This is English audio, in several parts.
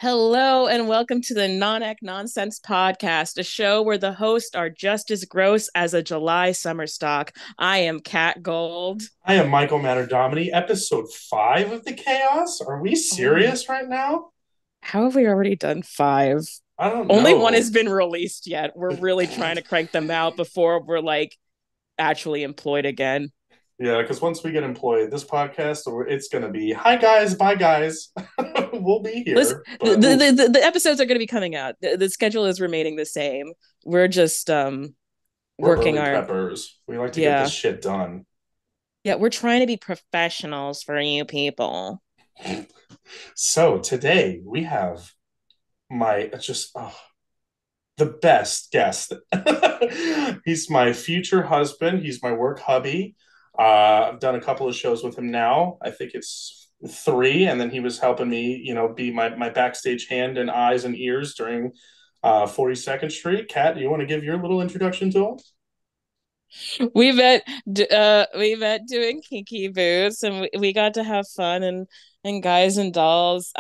Hello and welcome to the Non-Act Nonsense podcast, a show where the hosts are just as gross as a July summer stock. I am Kat Gold. I am Michael Matterdomini, episode 5 of the Chaos. Are we Oh, serious right now? how have we already done five? I don't Only one know. has been released yet. We're really trying to crank them out before we're like actually employed again. Yeah, because once we get employed, this podcast, it's going to be, hi guys, bye guys. We'll be Listen, here, the, but oof, the episodes are going to be coming out. The schedule is remaining the same. We're just we're working early our preppers. We like to get this yeah. shit done. Yeah, we're trying to be professionals for you people. So today we have my just the best guest. He's my future husband. He's my work hubby. I've done a couple of shows with him now. I think it's three, and then he was helping me, be my backstage hand and eyes and ears during 42nd Street. Kat, do you want to give your little introduction to him? We met doing kinky boots, and we got to have fun and guys and dolls.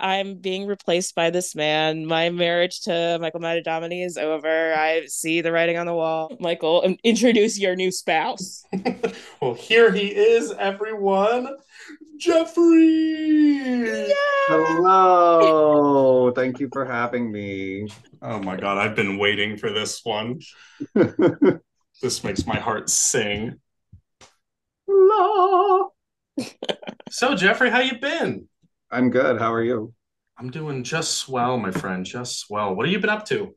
I'm being replaced by this man. My marriage to Michael Matadamini is over. I see the writing on the wall. Michael, introduce your new spouse. Well, here he is, everyone. Geoffrey. Yay! Hello. Thank you for having me. Oh my God, I've been waiting for this one. This makes my heart sing. Hello. So, Geoffrey, how you been? I'm good. How are you? I'm doing just swell, my friend, just swell. What have you been up to?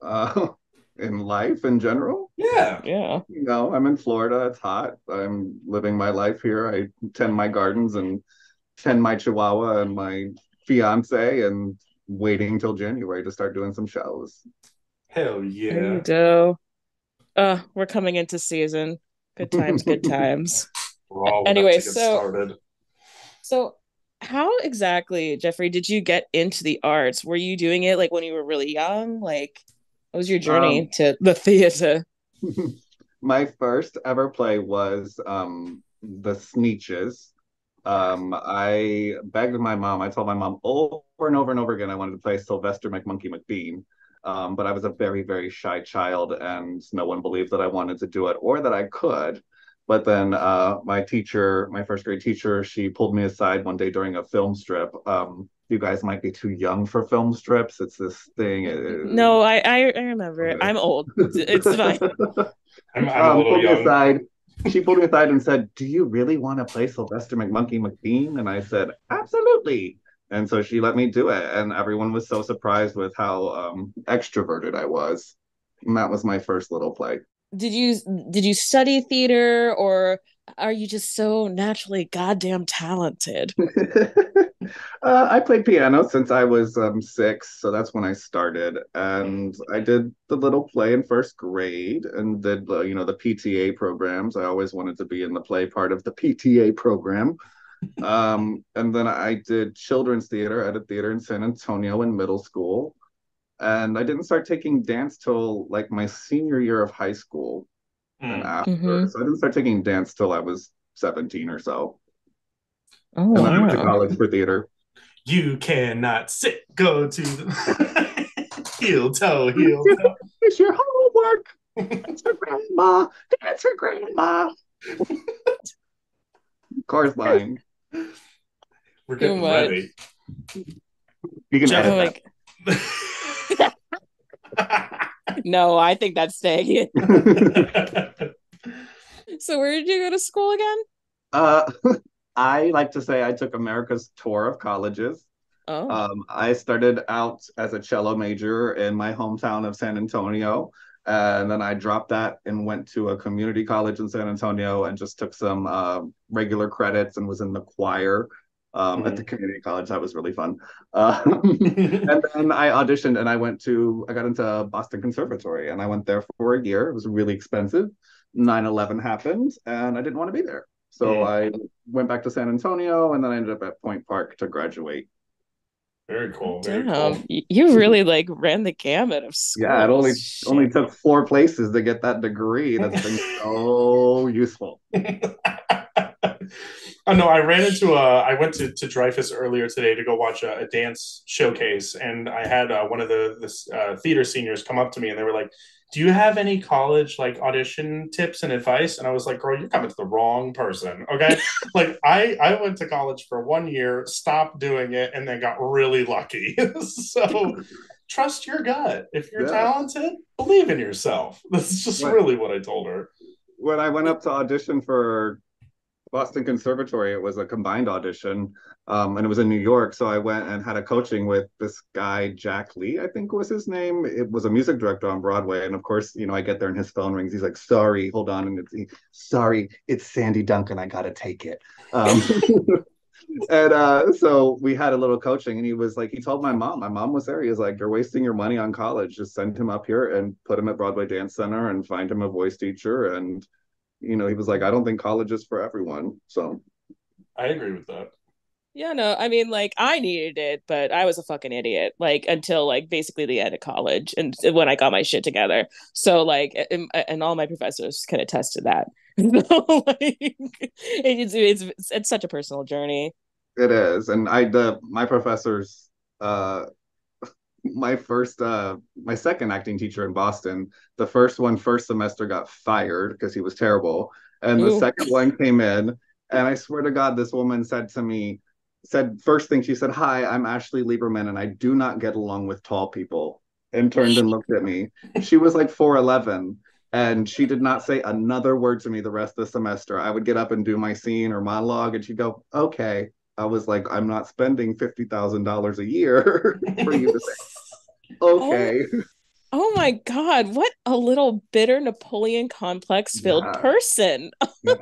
Uh, in life in general? Yeah. Yeah. I'm in Florida. It's hot. I'm living my life here. I tend my gardens and tend my chihuahua and my fiance and waiting till January to start doing some shows. Hell There you yeah. go. We're coming into season. Good times, good times. We're all about Anyway, to get so started. So, how exactly, Geoffrey, did you get into the arts? Were you doing it like when you were really young? Like, what was your journey Um, to the theater? my first ever play was The Sneetches. I begged my mom. I told my mom over and over and over again I wanted to play Sylvester McMonkey McBean. But I was a very, very shy child, and no one believed that I wanted to do it or that I could. But then my teacher, my first grade teacher, she pulled me aside one day during a film strip. You guys might be too young for film strips. It's this thing. No, I remember it. I'm old. It's fine. I'm a little Pulled me young. aside. She pulled me aside and said, "Do you really want to play Sylvester McMonkey McBean?" And I said, "Absolutely." And so she let me do it, and everyone was so surprised with how extroverted I was. And that was my first little play. Did you did you study theater, or are you just so naturally goddamn talented? I played piano since I was 6, so that's when I started. And I did the little play in first grade and did, the PTA programs. I always wanted to be in the play part of the PTA program. And then I did children's theater. I did theater in San Antonio in middle school. And I didn't start taking dance till like my senior year of high school and Mm. after. Mm-hmm. So I didn't start taking dance till I was 17 or so. Oh And then I went to wow. college for theater. You cannot sit. Go to the heel toe. It's your homework. Dance for grandma. Dance for grandma. Cars line. We're Too getting ready. much. You can Jeff. Oh edit my. No, I think that's staying in. So where did you go to school again? uh, I like to say I took America's tour of colleges. Oh. I started out as a cello major in my hometown of San Antonio. And then I dropped that and went to a community college in San Antonio and just took some regular credits and was in the choir at the Mm. community college. That was really fun. And then I auditioned and I got into Boston Conservatory and I went there for a year. It was really expensive. 9/11 happened and I didn't want to be there. So Mm. I went back to San Antonio and then I ended up at Point Park to graduate. Very cool. Very Damn, cool. you really like ran the gamut of Yeah, it schools. only Shit. took 4 places to get that degree. That's been so useful. Oh no, I ran into a. I went to Dreyfus earlier today to go watch a dance showcase, and I had one of the theater seniors come up to me, and they were like, "Do you have any college like audition tips and advice?" And I was like, "Girl, you're coming to the wrong person." Okay, like I went to college for 1 year, stopped doing it, and then got really lucky. So trust your gut. If you're Yeah. talented, believe in yourself. That's just When really what I told her. when I went up to audition for Boston Conservatory, it was a combined audition, and it was in New York. So I went and had a coaching with this guy, Jack Lee, I think was his name. It was a music director on Broadway. And of course, I get there and his phone rings. He's like, sorry, hold on. And sorry, it's Sandy Duncan. I got to take it. And so we had a little coaching, and he was like, he told my mom was there. He was like, you're wasting your money on college. Just send him up here and put him at Broadway Dance Center and find him a voice teacher. And he was like, I don't think college is for everyone. So I agree with that. Yeah, no, I mean, like, I needed it, but I was a fucking idiot, like, until, like, basically the end of college and when I got my shit together. So, like, and all my professors can attest to that. So, like, it's such a personal journey. it is. And my professors, uh, my second acting teacher in Boston, the first semester got fired because he was terrible. And the Ooh. second one came in, and I swear to God, this woman said to me, said first thing she said, "Hi, I'm Ashley Lieberman, and I do not get along with tall people." And turned and looked at me. She was like 4'11", and she did not say another word to me the rest of the semester. I would get up and do my scene or monologue, and she'd go, "Okay." I was like, "I'm not spending $50,000 a year for you to say Oh, okay." oh my God, what a little bitter Napoleon complex filled Yeah, person. yeah.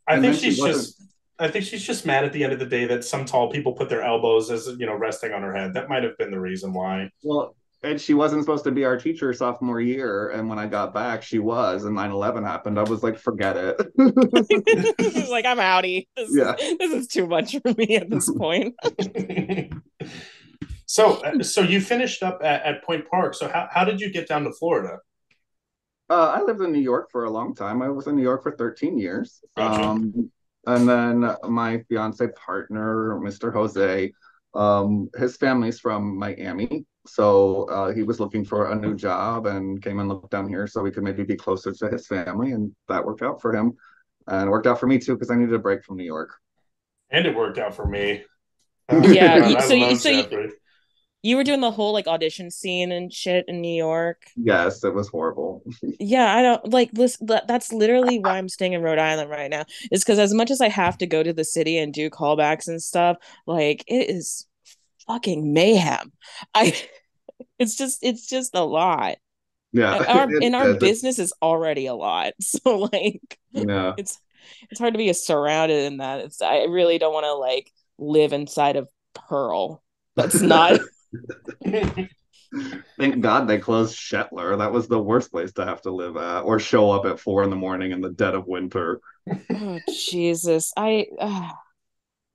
I And think then she she's wasn't, just I think she's just mad at the end of the day that some tall people put their elbows as resting on her head. That might have been the reason why. well, and she wasn't supposed to be our teacher sophomore year. And when I got back, she was, and 9/11 happened. I was like, forget it. Like, I'm outie. Yeah. This is too much for me at this point. So you finished up at Point Park. So how did you get down to Florida? I lived in New York for a long time. I was in New York for 13 years. Gotcha. And then my fiance partner, Mr. Jose, his family's from Miami. So he was looking for a new job and came and looked down here so we could maybe be closer to his family. And that worked out for him. And it worked out for me too, because I needed a break from New York. And it worked out for me. Oh my Yeah, god, I love you, Geoffrey. you were doing the whole like audition scene and shit in New York. Yes, it was horrible. Yeah, I don't like listen, that's literally why I'm staying in Rhode Island right now. Is because as much as I have to go to the city and do callbacks and stuff, like it is fucking mayhem. I it's just a lot. Yeah, Our it and our is. business is already a lot. So like Yeah. it's it's hard to be surrounded in that. I really don't want to like live inside of Pearl. That's not. Thank God they closed Shetler. That was the worst place to have to live at or show up at 4 in the morning in the dead of winter. Oh Jesus. I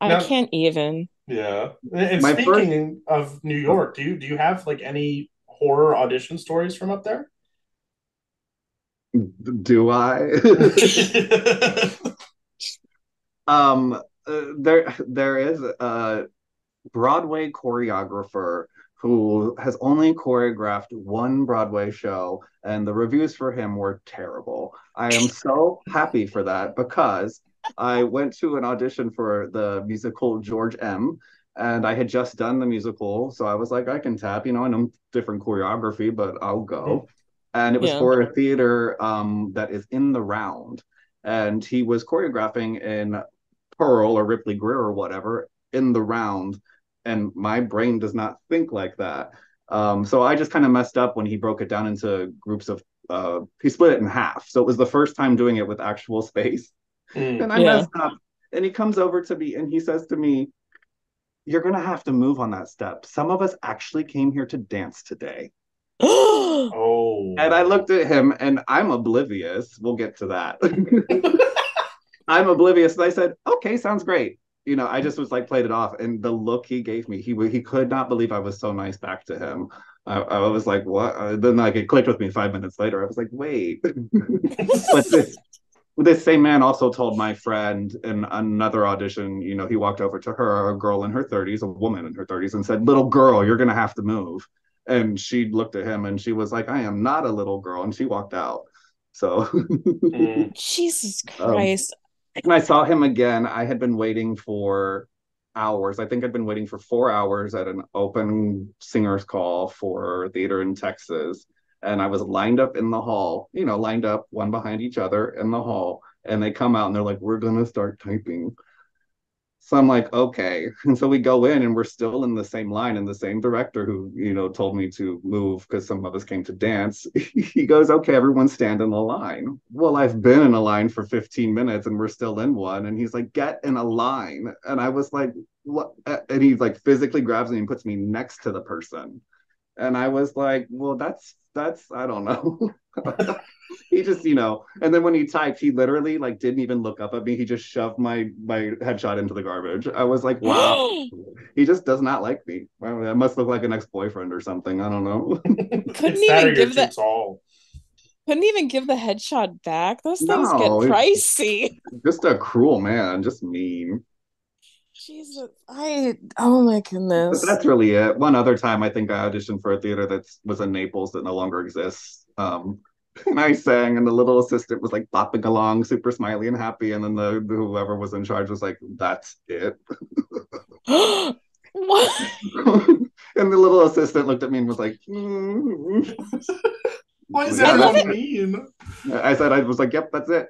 Now, can't even. yeah. And My first, speaking of New oh, York, do you have like any horror audition stories from up there? do I? there is a Broadway choreographer who has only choreographed one Broadway show, and the reviews for him were terrible. I am so happy for that because I went to an audition for the musical George M. And I had just done the musical, so I was like, I can tap, I know different choreography, but I'll go. And it was Yeah. for a theater that is in the round. And he was choreographing in Pearl or Ripley Greer or whatever in the round, and my brain does not think like that. So I just kind of messed up when he broke it down into groups of. He split it in half, so it was the first time doing it with actual space, Mm. and I Yeah. messed up. And he comes over to me and he says to me, "You're gonna have to move on that step. Some of us actually came here to dance today." And I Oh. looked at him and I'm oblivious. We'll get to that. I'm oblivious. And I said, okay, sounds great. I just was like played it off, and the look he gave me, he could not believe I was so nice back to him. I was like, what? Then like it clicked with me 5 minutes later. I was like, wait, but This same man also told my friend in another audition, he walked over to her, a girl in her 30s, a woman in her 30s, and said, "Little girl, you're going to have to move." And she looked at him and she was like, "I am not a little girl." And she walked out. So, Mm. Jesus um, Christ. and I saw him again. I had been waiting for hours. I think I'd been waiting for 4 hours at an open singers call for a theater in Texas. And I was lined up in the hall, lined up one behind each other in the hall. And they come out and they're like, "We're going to start typing." So I'm like, okay. And so we go in and we're still in the same line, and the same director who, told me to move because some of us came to dance. He goes, "Okay, everyone stand in a line." Well, I've been in a line for 15 minutes and we're still in one. And he's like, "Get in a line." And I was like, "What?" And he like physically grabs me and puts me next to the person. And I was like, "Well, that's I don't know." He just, and then when he typed, he literally like didn't even look up at me. He just shoved my headshot into the garbage. I was like, wow, he just does not like me. Well, that must look like an ex-boyfriend or something. I don't know. couldn't It's that or even you're give too the tall. couldn't even give the headshot back. Those things get No, it's pricey. just a cruel man, just mean. Jesus. Oh my But goodness. that's really it. One other time, I think I auditioned for a theater that was in Naples that no longer exists. And I sang, and the little assistant was like bopping along, super smiley and happy. And then the whoever was in charge was like, "That's it." What? And the little assistant looked at me and was like, "Mm." Why is I Yeah, love everyone it. mean? I said, I was like, "Yep, that's it."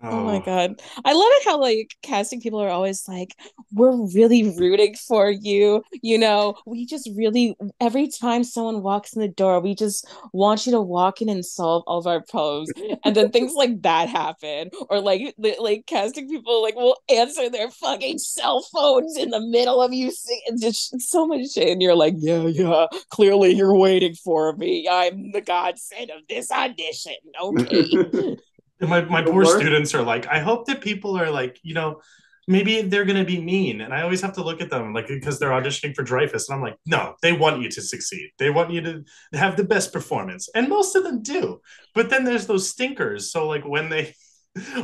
Oh my Oh, God. I love it how like casting people are always like, we're really rooting for you. We just really, every time someone walks in the door, we just want you to walk in and solve all of our problems. And then things like that happen. Or like casting people like will answer their fucking cell phones in the middle of you sing. It's just so much shit. And you're like, yeah, yeah, clearly you're waiting for me. I'm the godsend of this audition. Okay. my The poor worst. students are like, I hope that people are like, maybe they're gonna be mean, and I always have to look at them like because they're auditioning for Dreyfus, and I'm like, no, they want you to succeed. They want you to have the best performance, and most of them do. But then there's those stinkers. So like when they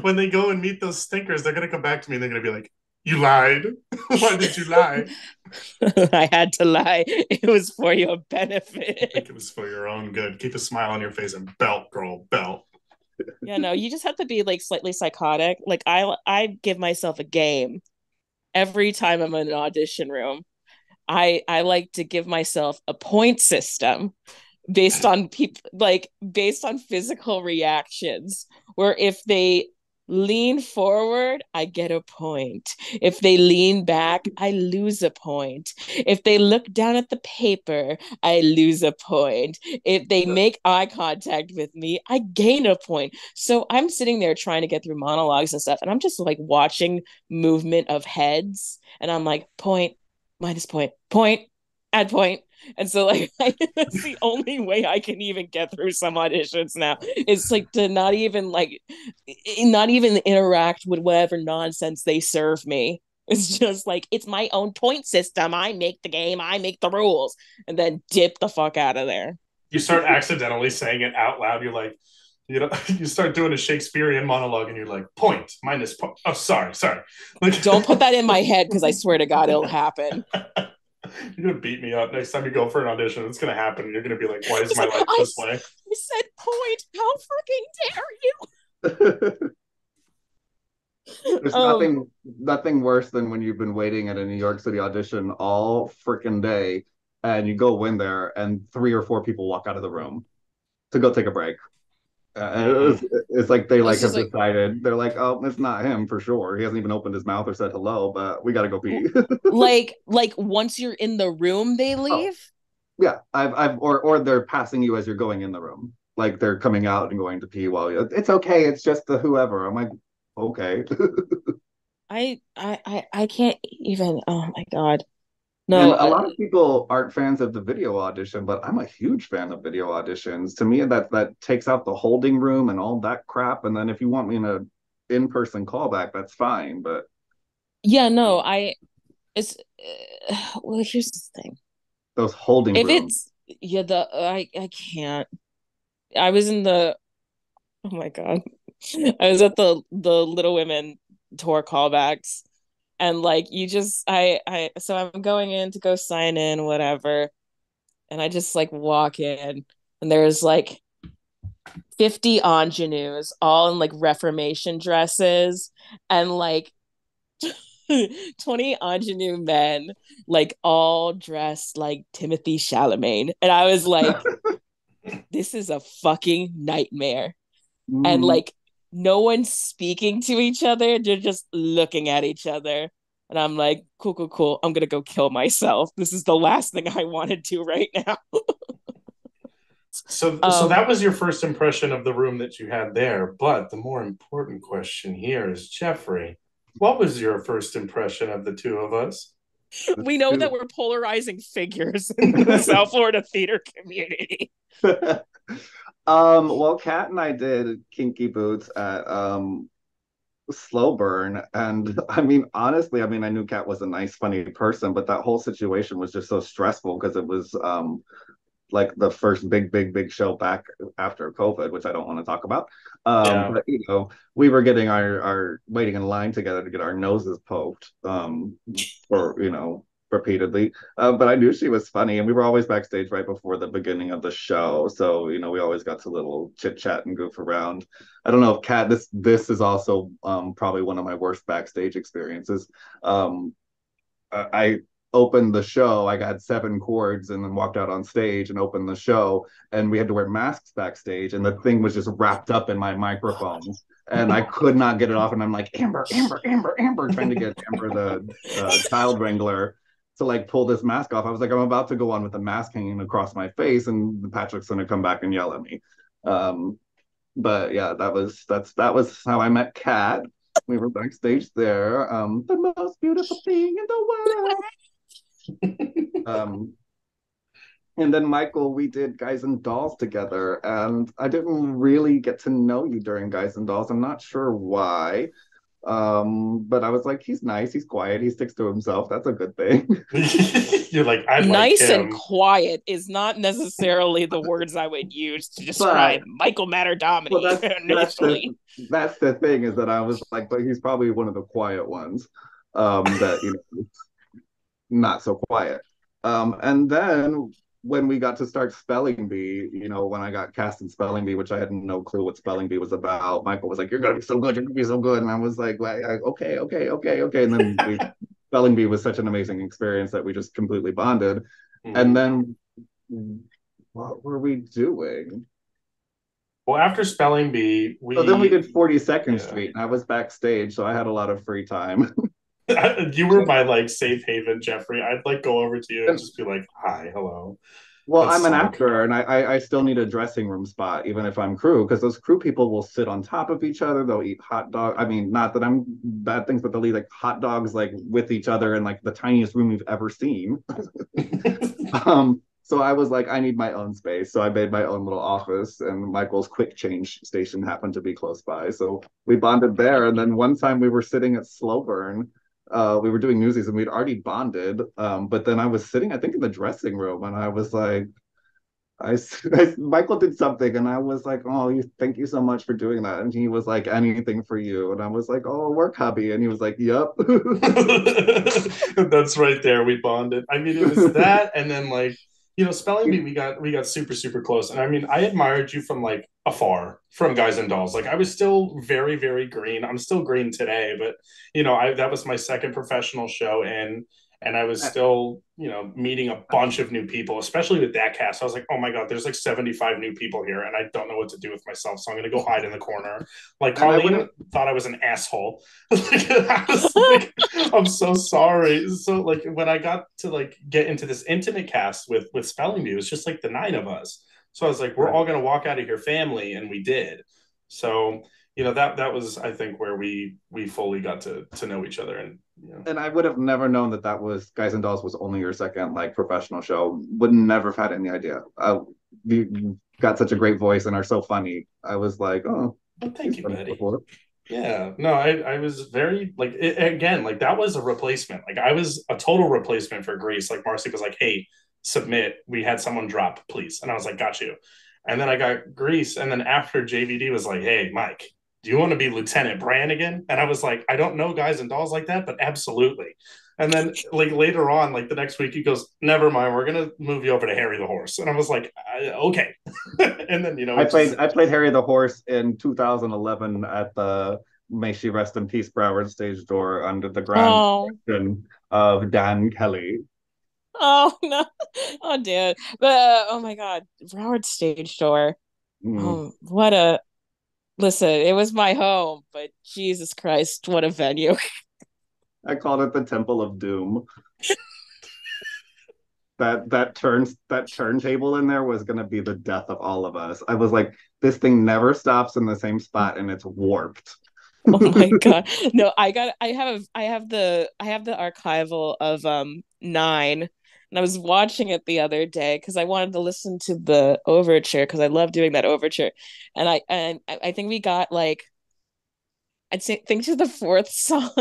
when they go and meet those stinkers, they're gonna come back to me and they're gonna be like, "You lied. Why did you lie?" I had to lie. It was for your I think benefit. it was for your own good. Keep a smile on your face and belt, girl, belt. Yeah, no, you just have to be like slightly psychotic. Like I give myself a game every time I'm in an audition room. I like to give myself a point system based on people like based on physical reactions where if they lean forward I get a point, if they lean back I lose a point, if they look down at the paper I lose a point, if they make eye contact with me I gain a point. So I'm sitting there trying to get through monologues and stuff and I'm just like watching movement of heads and I'm like point, minus point, point, add point. And so like that's the only way I can even get through some auditions now. It's like to not even interact with whatever nonsense they serve me. It's just like it's my own point system. I make the game, I make the rules, and then dip the fuck out of there. You start accidentally saying it out loud. You're like, you start doing a Shakespearean monologue, and you're like, point, minus point. Oh, sorry. Like, Don't put that in my head because I swear to God it'll happen. you're gonna beat me up next time you go for an audition. It's gonna happen. You're gonna be like, why is It's my like life this way? I said point. How fucking dare you? There's nothing worse than when you've been waiting at a New York City audition all freaking day and you go in there and three or four people walk out of the room to go take a break. Mm-hmm. It's like they It's like just have like decided they're like, "Oh, it's not him for sure. He hasn't even opened his mouth or said hello, but we got to go pee." like once you're in the room they Oh, leave. yeah. Or they're passing you as you're going in the room. Like they're coming out and going to pee while you. It's okay. It's just the whoever. I'm like, okay. I can't even. Oh my God. And No, a lot of people aren't fans of the video audition, but I'm a huge fan of video auditions. To me, that takes out the holding room and all that crap. And then if you want me in a in-person callback, that's fine. But yeah, no, it's well, here's the thing. those holding If rooms, it's yeah, the I can't. I was in the oh my God. I was at the Little Women tour callbacks, and like you just I so I'm going in to go sign in, whatever, and I just like walk in, and there's like 50 ingenues, all in like Reformation dresses, and like 20 ingenue men, like all dressed like Timothy Chalamet. And I was like, this is a fucking nightmare. And Mm. like, no one's speaking to each other. They're just looking at each other. And I'm like, cool, cool, cool. I'm going to go kill myself. This is the last thing I want to do right now. So um, that was your first impression of the room that you had there. But the more important question here is, Geoffrey, what was your first impression of the two of us? The we know that two. we're polarizing figures in the South Florida theater community. Well, Kat and I did Kinky Boots at Slow Burn, and I mean, honestly, I mean, I knew Kat was a nice, funny person, but that whole situation was just so stressful because it was like the first big show back after COVID, which I don't want to talk about. Yeah. But we were getting our waiting in line together to get our noses poked for repeatedly. But I knew she was funny, and we were always backstage right before the beginning of the show, so we always got to little chit chat and goof around. I don't know if Kat, this is also probably one of my worst backstage experiences. Um, I opened the show. I got 7 chords and then walked out on stage and opened the show. And we had to wear masks backstage. And the thing was just wrapped up in my microphone. And I could not get it off. And I'm like, Amber, Amber, Amber, Amber, trying to get Amber, the child wrangler, to like pull this mask off. I was like, I'm about to go on with the mask hanging across my face, and Patrick's going to come back and yell at me. Um, but yeah, that was how I met Kat. We were backstage there. The most beautiful thing in the world. Um, and then Michael, we did Guys and Dolls together, and I didn't really get to know you during Guys and Dolls. I'm not sure why. But I was like, he's nice, he's quiet, he sticks to himself. That's a good thing. You're like, I like Nice and him. quiet is not necessarily the words I would use to describe But Michael well, Matterdomini that's initially. that's the thing, is that I was like, but he's probably one of the quiet ones. That not so quiet. And then when we got to start Spelling Bee, when I got cast in Spelling Bee, which I had no clue what Spelling Bee was about, Michael was like, "You're gonna be so good, you're gonna be so good," and I was like, well, "Okay, okay, okay, okay." And then Spelling Bee was such an amazing experience that we just completely bonded. And Mhm. then what were we doing? Well, after Spelling Bee, So then we we did 42nd yeah. Street, and I was backstage, so I had a lot of free time. You were my like safe haven, Geoffrey. I'd like go over to you and And just be like, "Hi, hello, well, let's I'm an talk." actor, and I still need a dressing room spot, even if I'm crew, because those crew people will sit on top of each other. They'll eat hot dog. I mean, not that I'm bad things, but they'll eat like hot dogs like with each other in like the tiniest room you've ever seen. So I was like, I need my own space. So I made my own little office, and Michael's quick change station happened to be close by. So we bonded there. And then one time we were sitting at Slow Burn. We were doing Newsies and we'd already bonded. But then I was sitting, I think, in the dressing room, and I was like, Michael did something, and I was like, "Oh, thank you so much for doing that." And he was like, "Anything for you." And I was like, "Oh, work hubby." And he was like, "Yep." That's right there. We bonded. I mean, it was that, and then like Spelling Bee. We got super super close, and I mean, I admired you from like afar from Guys and Dolls. Like I was still very very green. I'm still green today, but I that was my second professional show, and I was still, meeting a bunch of new people, especially with that cast. I was like, oh my God, there's like 75 new people here, and I don't know what to do with myself. So I'm going to go hide in the corner. Like, And I would have Colleen thought I was an asshole. Like, I was like, I'm so sorry. So, like, when I got to like get into this intimate cast with Spelling Bee, it was just like the 9 of us. So I was like, we're all right. going to walk out of here family. And we did. So, that was, I think, where we fully got to know each other. And, And I would have never known that that was Guys and Dolls was only your second like professional show. Would never have had any idea. You got such a great voice and are so funny. I was like, oh, well, thank he's you, funny Betty. before. Yeah, no, I was very like again, like that was a replacement. Like I was a total replacement for Greece. Like Marcy was like, "Hey, submit. We had someone drop, please," and I was like, "Got you." And then I got Greece, and then after JVD was like, "Hey, Mike." do you want to be Lieutenant Brannigan? And I was like, I don't know guys and dolls like that, but absolutely. And then like later on, like the next week, he goes, never mind, we're gonna move you over to Harry the Horse. And I was like, okay. And then I it played just I played Harry the Horse in 2011 at the May she rest in peace Broward stage door under the grand Oh, direction of Dan Kelly. oh no. Oh, Dan. But oh my God, Broward Stage Door. Mm. Oh, what a listen. It was my home, but Jesus Christ, what a venue. I called it the Temple of Doom. That turntable in there was gonna be the death of all of us. I was like, this thing never stops in the same spot and it's warped. Oh my God. No, I have the archival of nine. And I was watching it the other day because I wanted to listen to the overture because I love doing that overture. And I think we got like I'd say think to the fourth song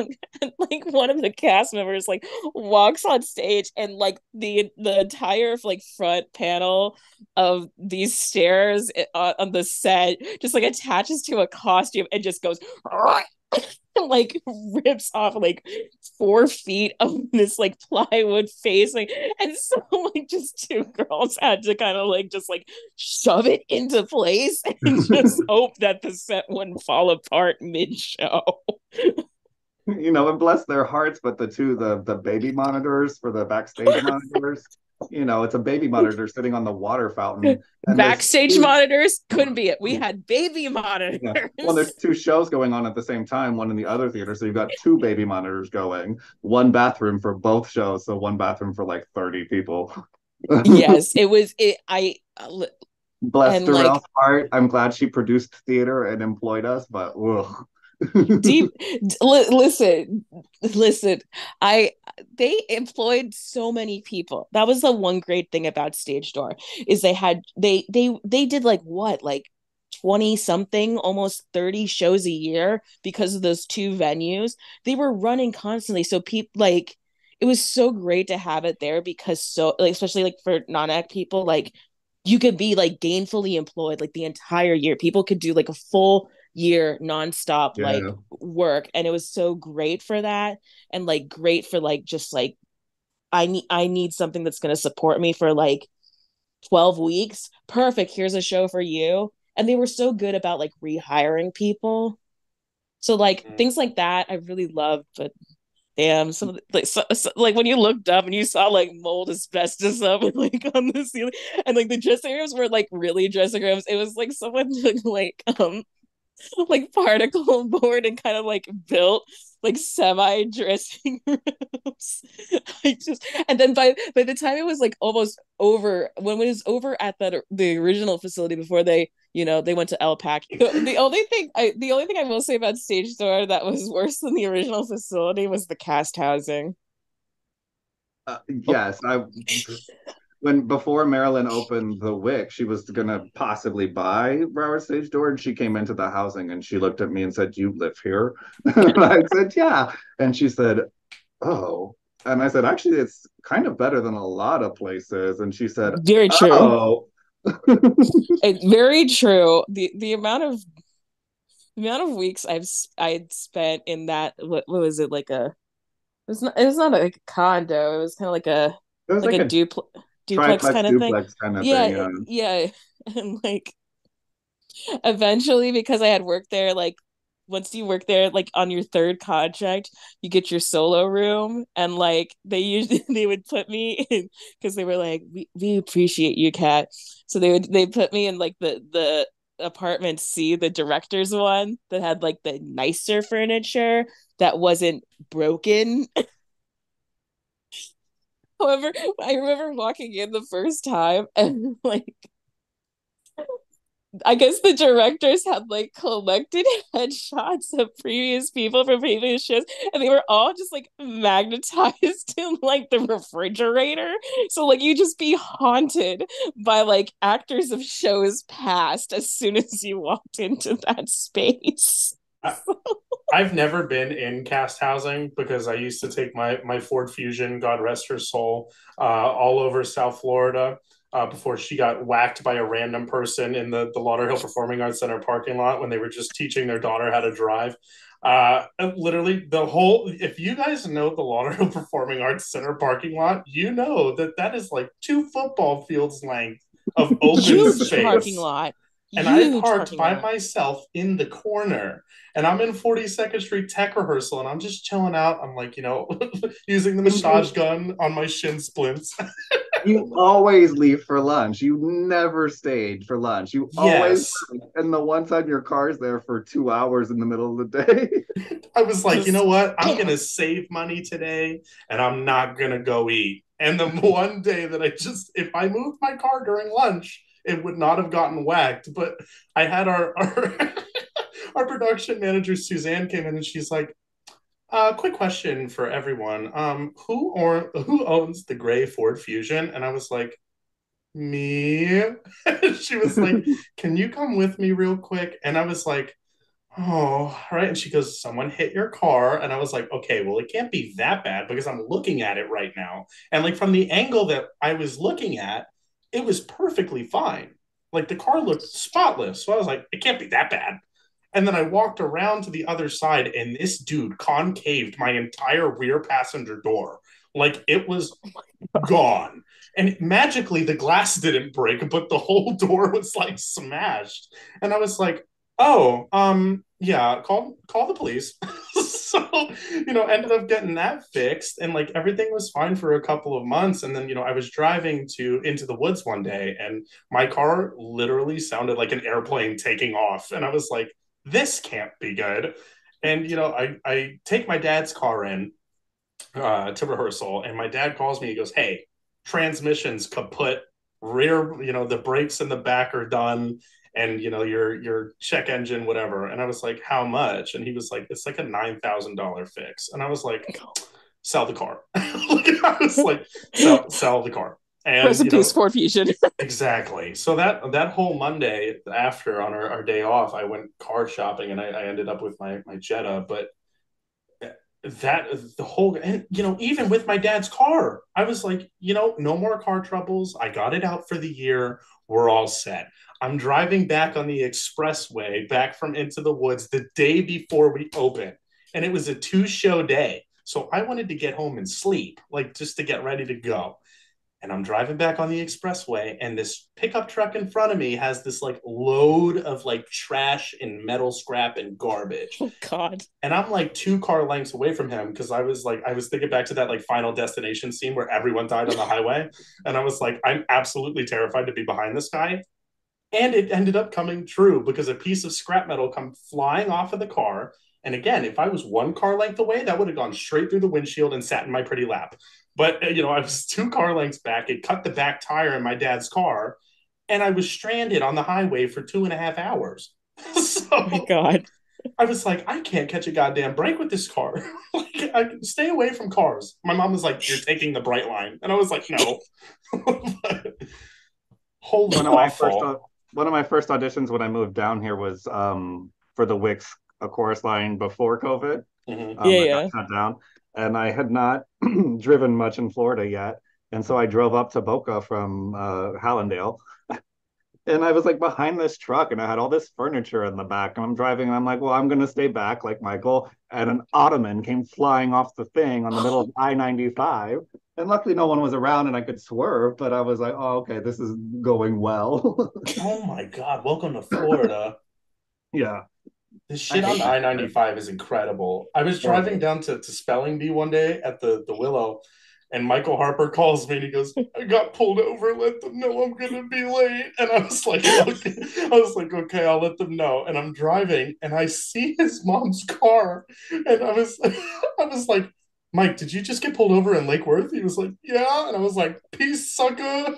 and like one of the cast members like walks on stage and like the entire like front panel of these stairs on the set just like attaches to a costume and just goes like rips off like 4 feet of this like plywood facing, and so like just two girls had to kind of like just like shove it into place and just hope that the set wouldn't fall apart mid-show. And bless their hearts, but the baby monitors for the backstage monitors, it's a baby monitor sitting on the water fountain, and there's Backstage two, monitors couldn't be it. We had baby yeah, well, there's monitors. two shows going on at the same time, one in the other theater, so you've got two baby monitors going, one bathroom for both shows, so one bathroom for like 30 people. Yes, it was it Bless and like Darrell's heart. I'm glad she produced theater and employed us, but ugh. deep listen, I they employed so many people. That was the one great thing about Stage Door is they did like what, like 20 something, almost 30 shows a year because of those two venues. They were running constantly, so people like it was so great to have it there because so like especially like for non-act people, like you could be like gainfully employed like the entire year. People could do like a full year nonstop like Yeah. work, and it was so great for that, and like great for like just like I need something that's going to support me for like 12 weeks. Perfect, here's a show for you. And they were so good about like rehiring people, so like things like that I really loved. But damn, some of the, like when you looked up and you saw like mold asbestos up like on the ceiling, and like the dressing rooms were like really dressing rooms, it was like someone took like particle board and kind of like built like semi dressing rooms. I just and then by the time it was like almost over, when it was over at the original facility before they went to LPAC. The only thing I will say about Stage Door that was worse than the original facility was the cast housing. Yes, I when before Marilyn opened the Wick, she was gonna possibly buy Broward Stage Door, and she came into the housing and she looked at me and said, "You live here?" And I said, "Yeah," and she said, "Oh." And I said, "Actually, it's kind of better than a lot of places." And she said, Very true. "Oh." Very true. The amount of weeks I'd spent in that, what was it, like a it was not like a condo, it was kind of like a It was like like a a duplex triplex kind of thing. duplex kind of thing, Yeah, yeah. yeah. And like eventually, because I had worked there, like once you work there like on your third contract, you get your solo room, and like they usually they would put me in because they were like, we appreciate you, Kat. So they put me in like the apartment C, the director's one that had like the nicer furniture that wasn't broken. However, I remember walking in the first time and like I guess the directors had like collected headshots of previous people from previous shows, and they were all just like magnetized in like the refrigerator. So like you just be haunted by like actors of shows past as soon as you walked into that space. I, I've never been in cast housing because I used to take my Ford Fusion, God rest her soul, all over South Florida. before she got whacked by a random person in the Lauderhill Performing Arts Center parking lot when they were just teaching their daughter how to drive. Literally, the whole, if you guys know the Lauderhill Performing Arts Center parking lot, you know that that is like 2 football fields length of open Huge parking space. lot. And I Huge parked parking by lot. myself in the corner, and I'm in 42nd Street tech rehearsal, and I'm just chilling out. I'm like, using the And massage gun on my shin splints. you always leave for lunch. You never stayed for lunch. You always, Yes. and the one time your car's there for 2 hours in the middle of the day. I was like, you know Just what? I'm going to save money today and I'm not going to go eat. And the one day that if I moved my car during lunch, it would not have gotten whacked. But I had our production manager, Suzanne, came in and she's like, quick question for everyone. Who owns the gray Ford Fusion? And I was like, me. She was like, can you come with me real quick? And I was like, oh, right. And she goes, someone hit your car. And I was like, okay, well, it can't be that bad because I'm looking at it right now. And like from the angle that I was looking at, it was perfectly fine. Like the car looked spotless. So I was like, it can't be that bad. And then I walked around to the other side, and this dude concaved my entire rear passenger door. Like it was gone. And magically, the glass didn't break, but the whole door was like smashed. And I was like, oh, yeah, call the police. So, ended up getting that fixed, and like everything was fine for a couple of months. And then, I was driving to into the woods one day, and my car literally sounded like an airplane taking off. And I was like, this can't be good. And I take my dad's car in to rehearsal, and my dad calls me. He goes, "Hey, transmission's kaput. Rear, the brakes in the back are done, and your check engine, whatever." And I was like, "How much?" And he was like, "It's like a $9,000 fix." And I was like, "Sell the car." I was like, "Sell the car." And recipes for fusion. exactly. So that whole Monday after on our day off, I went car shopping, and I ended up with my Jetta, but that the whole, and even with my dad's car, I was like, no more car troubles. I got it out for the year. We're all set. I'm driving back on the expressway back from Into the Woods the day before we open, and it was a 2 show day, so I wanted to get home and sleep, like just to get ready to go. And I'm driving back on the expressway, and this pickup truck in front of me has this like load of like trash and metal scrap and garbage. Oh God. And I'm like 2 car lengths away from him because I was thinking back to that like Final Destination scene where everyone died on the highway. And I was like, I'm absolutely terrified to be behind this guy. And it ended up coming true because a piece of scrap metal come flying off of the car. And again, if I was 1 car length away, that would have gone straight through the windshield and sat in my pretty lap. But, I was 2 car lengths back. It cut the back tire in my dad's car, and I was stranded on the highway for 2.5 hours. Oh my So God. I was like, I can't catch a goddamn break with this car. Like, I can stay away from cars. My mom was like, you're taking the bright line. And I was like, no. Holy one of my first awful. one of my first auditions when I moved down here was for the Wix a chorus line before COVID. Mm-hmm. Yeah, That got yeah. shut down, and I had not driven much in Florida yet, and so I drove up to Boca from Hallandale, and I was like behind this truck, and I had all this furniture in the back, and I'm driving, and I'm like, well, I'm gonna stay back, like Michael, and an ottoman came flying off the thing on the middle of I-95. And luckily, no one was around and I could swerve, but I was like, oh, okay, this is going well. Oh my God. Welcome to Florida. Yeah, This I shit hate on that I shit. 95 is incredible. I was driving Horrible. down to Spelling Bee one day at the Willow, and Michael Harper calls me and he goes, I got pulled over. Let them know I'm going to be late. And I was like, okay. I was like, okay, I'll let them know. And I'm driving and I see his mom's car. And I was like, Mike, did you just get pulled over in Lake Worth? He was like, yeah. And I was like, peace, sucker. I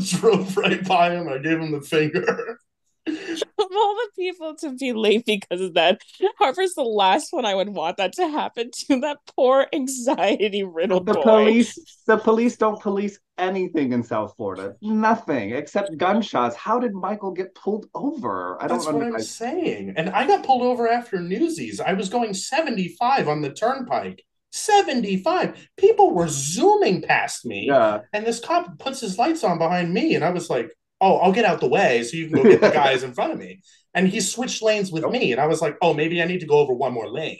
drove right by him. I gave him the finger. Of all the people to be late because of that, Harper's the last one I would want that to happen to. That poor anxiety riddled the boy. police, the police don't police anything in South Florida. Nothing except gunshots. How did Michael get pulled over? I don't That's what I'm understand. saying. And I got pulled over after Newsies. I was going 75 on the turnpike. 75. People were zooming past me, Yeah. and this cop puts his lights on behind me, and I was like, "Oh, I'll get out the way so you can go get the guys in front of me." And he switched lanes with Nope. me, and I was like, "Oh, maybe I need to go over one more lane."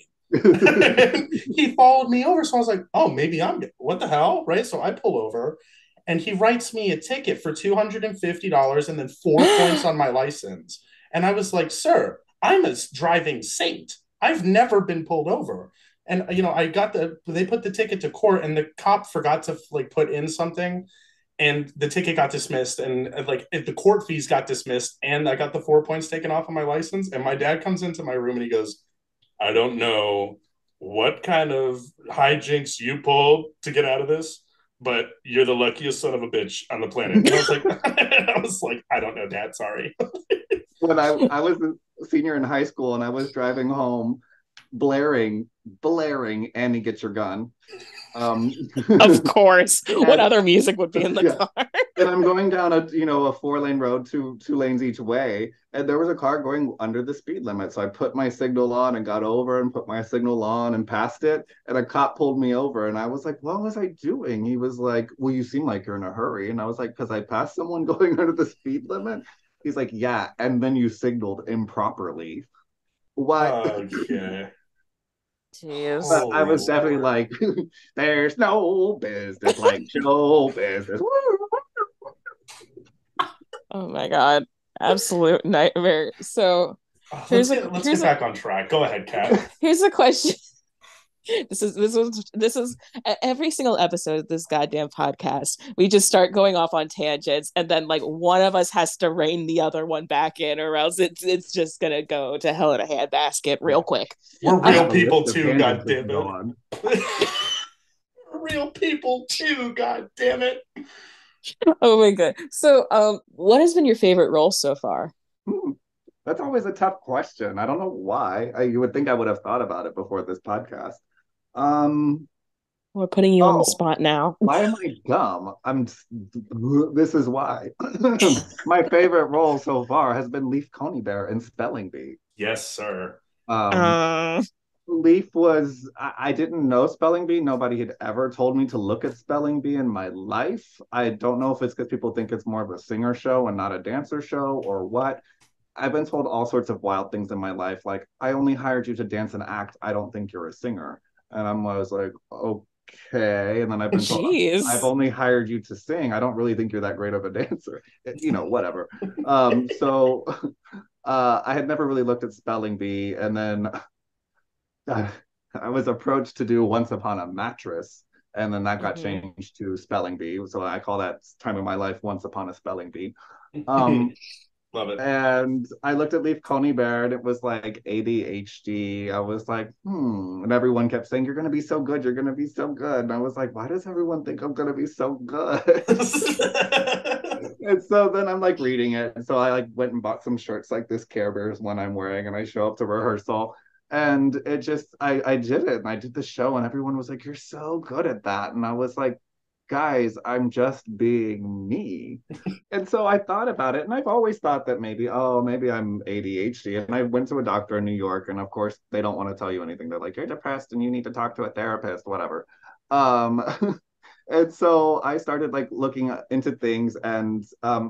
He followed me over, so I was like, "Oh, maybe I'm what the hell?" Right? So I pull over, and he writes me a ticket for $250 and then 4 points on my license. And I was like, "Sir, I'm a driving saint. I've never been pulled over." And I got they put the ticket to court, and the cop forgot to like put in something, and the ticket got dismissed, and like the court fees got dismissed, and I got the 4 points taken off of my license. And my dad comes into my room and he goes, "I don't know what kind of hijinks you pulled to get out of this, but you're the luckiest son of a bitch on the planet." And I was like, I don't know, Dad. Sorry. When I was a senior in high school and I was driving home, blaring, Annie, get your gun. Um, Of course. What and other music would be in the yeah, car? and I'm going down a 4-lane road, two lanes each way, and there was a car going under the speed limit. So I put my signal on and got over and put my signal on and passed it, and a cop pulled me over, and I was like, "What was I doing?" He was like, "Well, you seem like you're in a hurry," and I was like, "Because I passed someone going under the speed limit." He's like, "Yeah, and then you signaled improperly." What? Okay. Jeez. But I Holy was definitely Lord. like, "There's no business like show business." Oh my God. Absolute nightmare. So Let's here's a get let's get here's a back on track. Go ahead, Kat. here's a question. This is every single episode of this goddamn podcast. We just start going off on tangents, and then like one of us has to rein the other one back in, or else it's just gonna go to hell in a handbasket real quick. We're I Uh, real have a people list of too, tangents god we damn can go on. it. We're real people too, god damn it. oh my god. So, what has been your favorite role so far? Hmm. That's always a tough question. I don't know why. You would think I would have thought about it before this podcast. Um, We're putting you on the oh, spot now. why am I dumb? This is why. My favorite role so far has been Leaf Coneybear in Spelling Bee. Yes, sir. Um, Uh, Leaf was, I didn't know Spelling Bee. Nobody had ever told me to look at Spelling Bee in my life. I don't know if it's because people think it's more of a singer show and not a dancer show or what. I've been told all sorts of wild things in my life, like I only hired you to dance and act. I don't think you're a singer. And I was like, okay. And then I've been told I've jeez. only hired you to sing. I don't really think you're that great of a dancer. Whatever. So I had never really looked at Spelling Bee, and then I was approached to do Once Upon a Mattress, and then that got Mm-hmm. changed to Spelling Bee. So I call that time of my life Once Upon a Spelling Bee. Um, Love it. and I looked at Leaf Coney Bear and it was like ADHD. I was like, And everyone kept saying, "You're going to be so good. You're going to be so good." And I was like, why does everyone think I'm going to be so good? And so then I'm like reading it. And so I like went and bought some shirts like this Care Bears one I'm wearing. And I show up to rehearsal. And it just, I did it. And I did the show. And everyone was like, "You're so good at that." And I was like, "Guys, I'm just being me." And so I thought about it, and I've always thought that maybe I'm ADHD. And I went to a doctor in New York, and of course, they don't want to tell you anything. They're like, "You're depressed, and you need to talk to a therapist, whatever." Um, and so I started like looking into things, and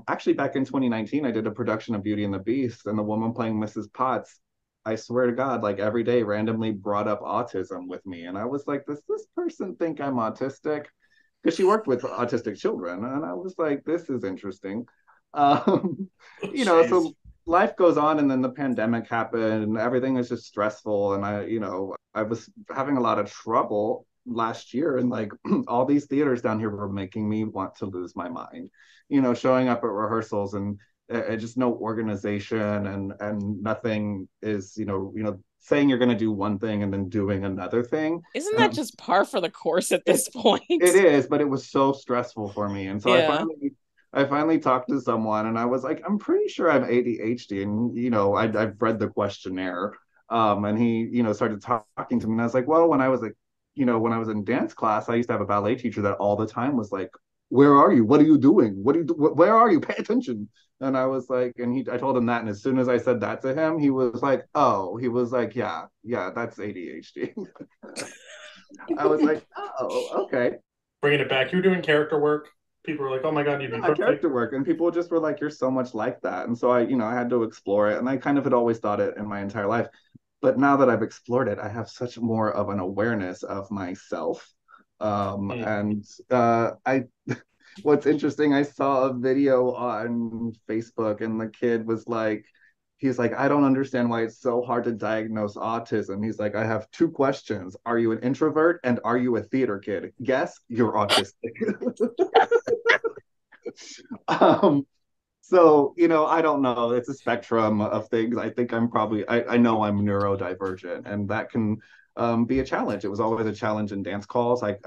actually, back in 2019, I did a production of Beauty and the Beast, and the woman playing Mrs. Potts, I swear to God, like every day, randomly brought up autism with me, and I was like, "Does this person think I'm autistic?" Because she worked with autistic children, and I was like, "This is interesting." Um, Oh, jeez. so life goes on, and then the pandemic happened, and everything is just stressful, and I was having a lot of trouble last year, and like all these theaters down here were making me want to lose my mind. Showing up at rehearsals and just no organization, and nothing is saying you're going to do one thing and then doing another thing. Isn't that just par for the course at It this point? it is, but it was so stressful for me. And so I Yeah. finally I finally talked to someone and I was like, "I'm pretty sure I'm ADHD." And I've read the questionnaire. And he, started talking to me. And I was like, "Well, when I was in dance class, I used to have a ballet teacher that all the time was like, 'Where are you? What are you doing? What do you do? Where are you? Pay attention.'" And I was like, I told him that. And as soon as I said that to him, he was like, "Oh," he was like, "Yeah, yeah, that's ADHD." I was like, oh, okay. Bringing it back. You were doing character work. People were like, "Oh my god, you'd be Yeah, perfect." character work. And people just were like, you're so much like that. And so I had to explore it. And I kind of had always thought it in my entire life. But now that I've explored it, I have such more of an awareness of myself. Mm. And I what's interesting, I saw a video on Facebook and the kid was like, he's like, I don't understand why it's so hard to diagnose autism. He's like, I have two questions. Are you an introvert and are you a theater kid? Guess you're autistic. um, so, I don't know. It's a spectrum of things. I think I know I'm neurodivergent, and that can be a challenge. It was always a challenge in dance calls. Like,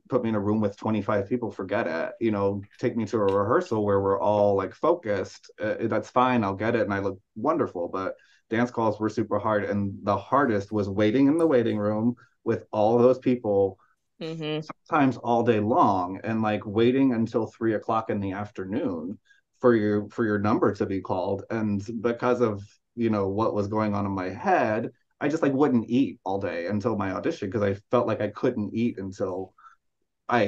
put me in a room with 25 people, forget it. Take me to a rehearsal where we're all like focused. That's fine. I'll get it. And I look wonderful. But dance calls were super hard. And the hardest was waiting in the waiting room with all those people Mm-hmm. sometimes all day long and like waiting until 3 o'clock in the afternoon for your number to be called. And because of what was going on in my head, I just like wouldn't eat all day until my audition because I felt like I couldn't eat until I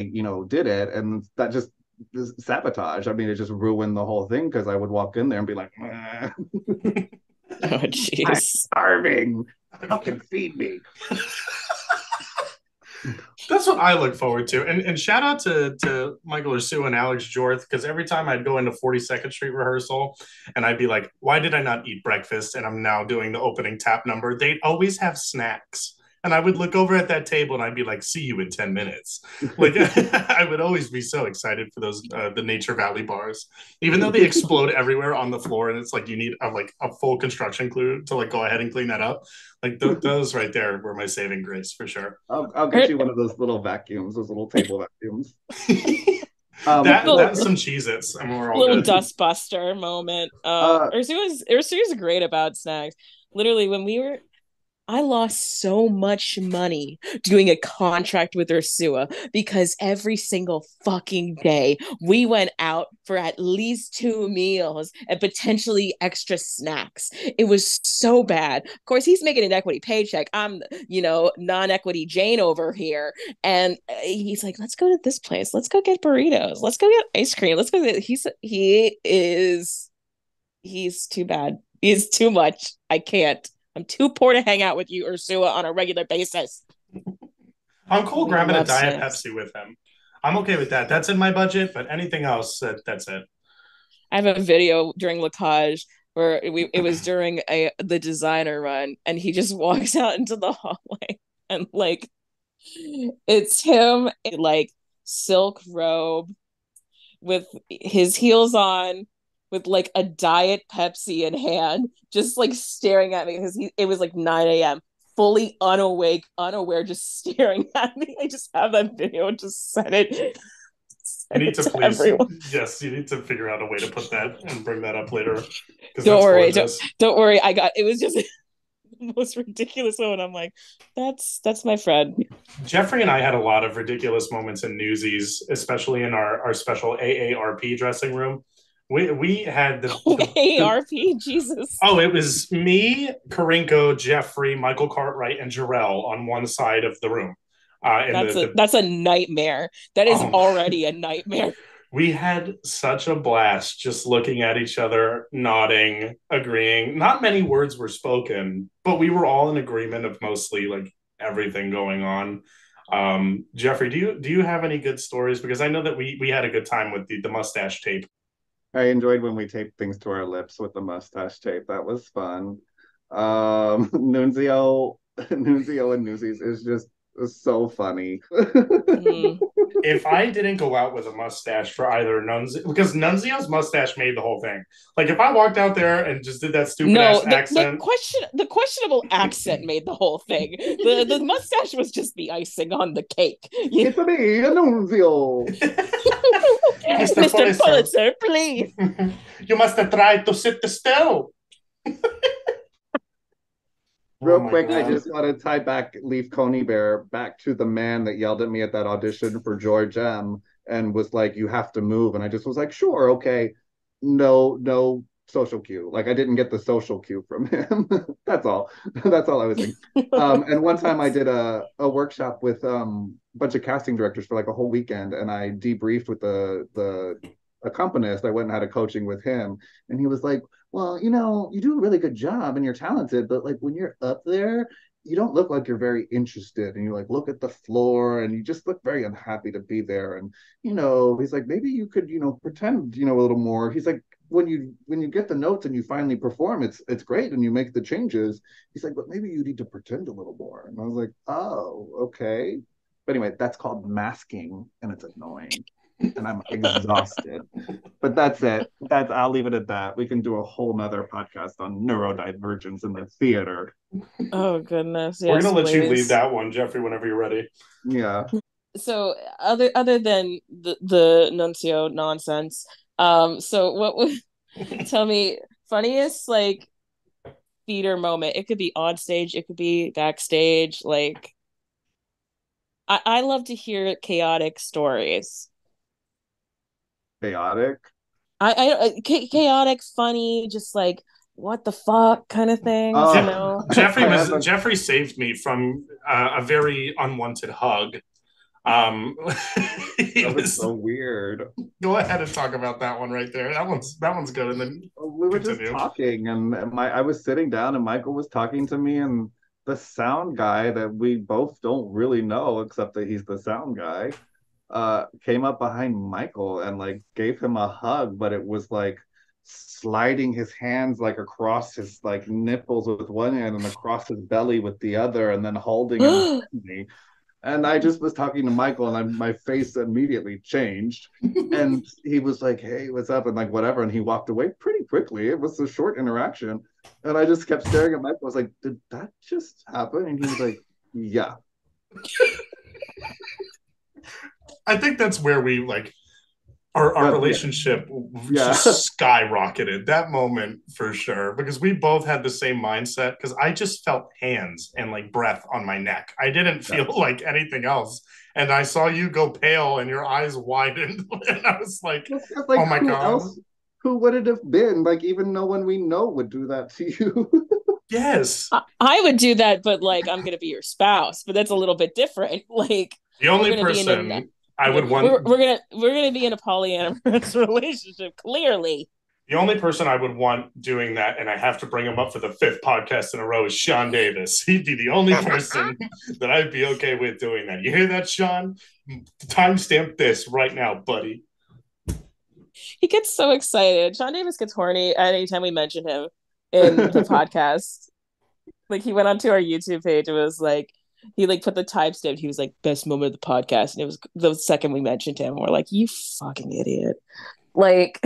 did it. And that just sabotage. I mean, it just ruined the whole thing because I would walk in there and be like, Oh, I'm jeez. starving, fucking feed me. That's what I look forward to. And shout out to Michael or Sue and Alex Jorth, because every time I'd go into 42nd Street rehearsal and I'd be like, why did I not eat breakfast? And I'm now doing the opening tap number. They'd always have snacks. And I would look over at that table and I'd be like, see you in 10 minutes. Like, I would always be so excited for those, the Nature Valley bars, even though they explode everywhere on the floor. And it's like, you need like a full construction crew to like go ahead and clean that up. Like those right there were my saving grace for sure. I'll Or, get you one of those little vacuums, those little table vacuums. That little, some Cheez-Its, and we're all little good. dust buster moment. uh, Ursu's great about snacks. Literally, when we were I lost so much money doing a contract with Ursua because every single fucking day we went out for at least 2 meals and potentially extra snacks. It was so bad. Of course, he's making an equity paycheck. I'm, non-equity Jane over here. And he's like, let's go to this place. Let's go get burritos. Let's go get ice cream. Let's go get he's too bad. He's too much. I can't. I'm too poor to hang out with you, Ursula, on a regular basis. I'm cool We grabbing a love Diet snacks. Pepsi with him. I'm okay with that. That's in my budget, but anything else, that's it. I have a video during Lacage where it was during the designer run, and he just walks out into the hallway and like it's him in like silk robe with his heels on with like a diet Pepsi in hand, just like staring at me because it was like 9 a.m. fully unawake, unaware, just staring at me. I just have that video, just You send need it to to please, everyone. yes, you need to figure out a way to put that and bring that up later because Don't that's worry, gorgeous. don't worry. It was just the most ridiculous one. I'm like, that's my friend. Geoffrey and I had a lot of ridiculous moments in Newsies, especially in our special AARP dressing room. We had the AARP, Jesus. oh, it was me, Karinko, Geoffrey, Michael Cartwright, and Jarrell on one side of the room. And the That's a nightmare. That is oh, already a nightmare. we had such a blast just looking at each other, nodding, agreeing. Not many words were spoken, but we were all in agreement of mostly like everything going on. Geoffrey, do you have any good stories? Because I know that we had a good time with the mustache tape. I enjoyed when we taped things to our lips with the mustache tape. That was fun. Nunzio and Newsies is so funny. Mm. If I didn't go out with a mustache for either Nunzio, because Nunzio's mustache made the whole thing. Like if I walked out there and just did that stupid No, ass accent, the questionable accent made the whole thing. The mustache was just the icing on the cake. It's me, Nunzio. Mr. Mr. Pulitzer, Pulitzer, please. you must have tried to sit still. Oh Real my quick, I god. just want to tie back Leaf Coney Bear back to the man that yelled at me at that audition for George M and was like, "You have to move," and I just was like, "Sure, okay." No social cue. Like I didn't get the social cue from him. That's all. That's all I was saying. And one time I did a workshop with a bunch of casting directors for like a whole weekend, and I debriefed with the accompanist. I went and had a coaching with him, and he was like, "Well, you do a really good job and you're talented, but like when you're up there, you don't look like you're very interested, and you like look at the floor and you just look very unhappy to be there." And he's like, maybe you could pretend a little more. He's like, when you get the notes and you finally perform, it's great and you make the changes. He's like, but maybe you need to pretend a little more. And I was like, oh, okay. But anyway, that's called masking, and it's annoying, and I'm exhausted. But that's it. I'll leave it at that. We can do a whole nother podcast on neurodivergence in the theater. Oh goodness, We're yes, gonna let you lead please. that one, Geoffrey, whenever you're ready. Yeah. So other than the nuncio nonsense, so what would tell me funniest like theater moment? It could be on stage, it could be backstage. Like I love to hear chaotic stories. Chaotic. Chaotic, funny, just like what the fuck kind of things, you Je- Oh, know. Jeffrey I was have a Jeffrey saved me from a very unwanted hug. Um, he that was was. so weird. Go ahead and talk about that one right there. That one's good, and then We were just continue. talking, and my I was sitting down, and Michael was talking to me, and the sound guy that we both don't really know, except that he's the sound guy, came up behind Michael and like gave him a hug, but it was like sliding his hands like across his like nipples with one hand and across his belly with the other, and then holding him behind me. And I just was talking to Michael, and my face immediately changed. And he was like, "Hey, what's up?" And like, whatever. And he walked away pretty quickly. It was a short interaction. And I just kept staring at Michael. I was like, "Did that just happen?" And he was like, "Yeah." I think that's where we like our Yeah. relationship Yeah. just skyrocketed that moment for sure because we both had the same mindset because I just felt hands and like breath on my neck. I didn't Yeah. feel like anything else. And I saw you go pale and your eyes widened. And I was like, Well, oh like, my who God. else? Who would it have been? Like, even no one we know would do that to you. Yes. I would do that, but like I'm gonna be your spouse, but that's a little bit different. Like The we're only gonna be in a person I yeah, would want we're gonna be in a polyamorous relationship, clearly. the only person I would want doing that, and I have to bring him up for the fifth podcast in a row, is Sean Davis. He'd be the only person that I'd be okay with doing that. You hear that, Sean? Timestamp this right now, buddy. He gets so excited. Sean Davis gets horny at any time we mention him in the podcast. Like he went onto our YouTube page and was like, he like put the timestamp. He was like, best moment of the podcast, and it was the second we mentioned him. We're like, you fucking idiot. Like,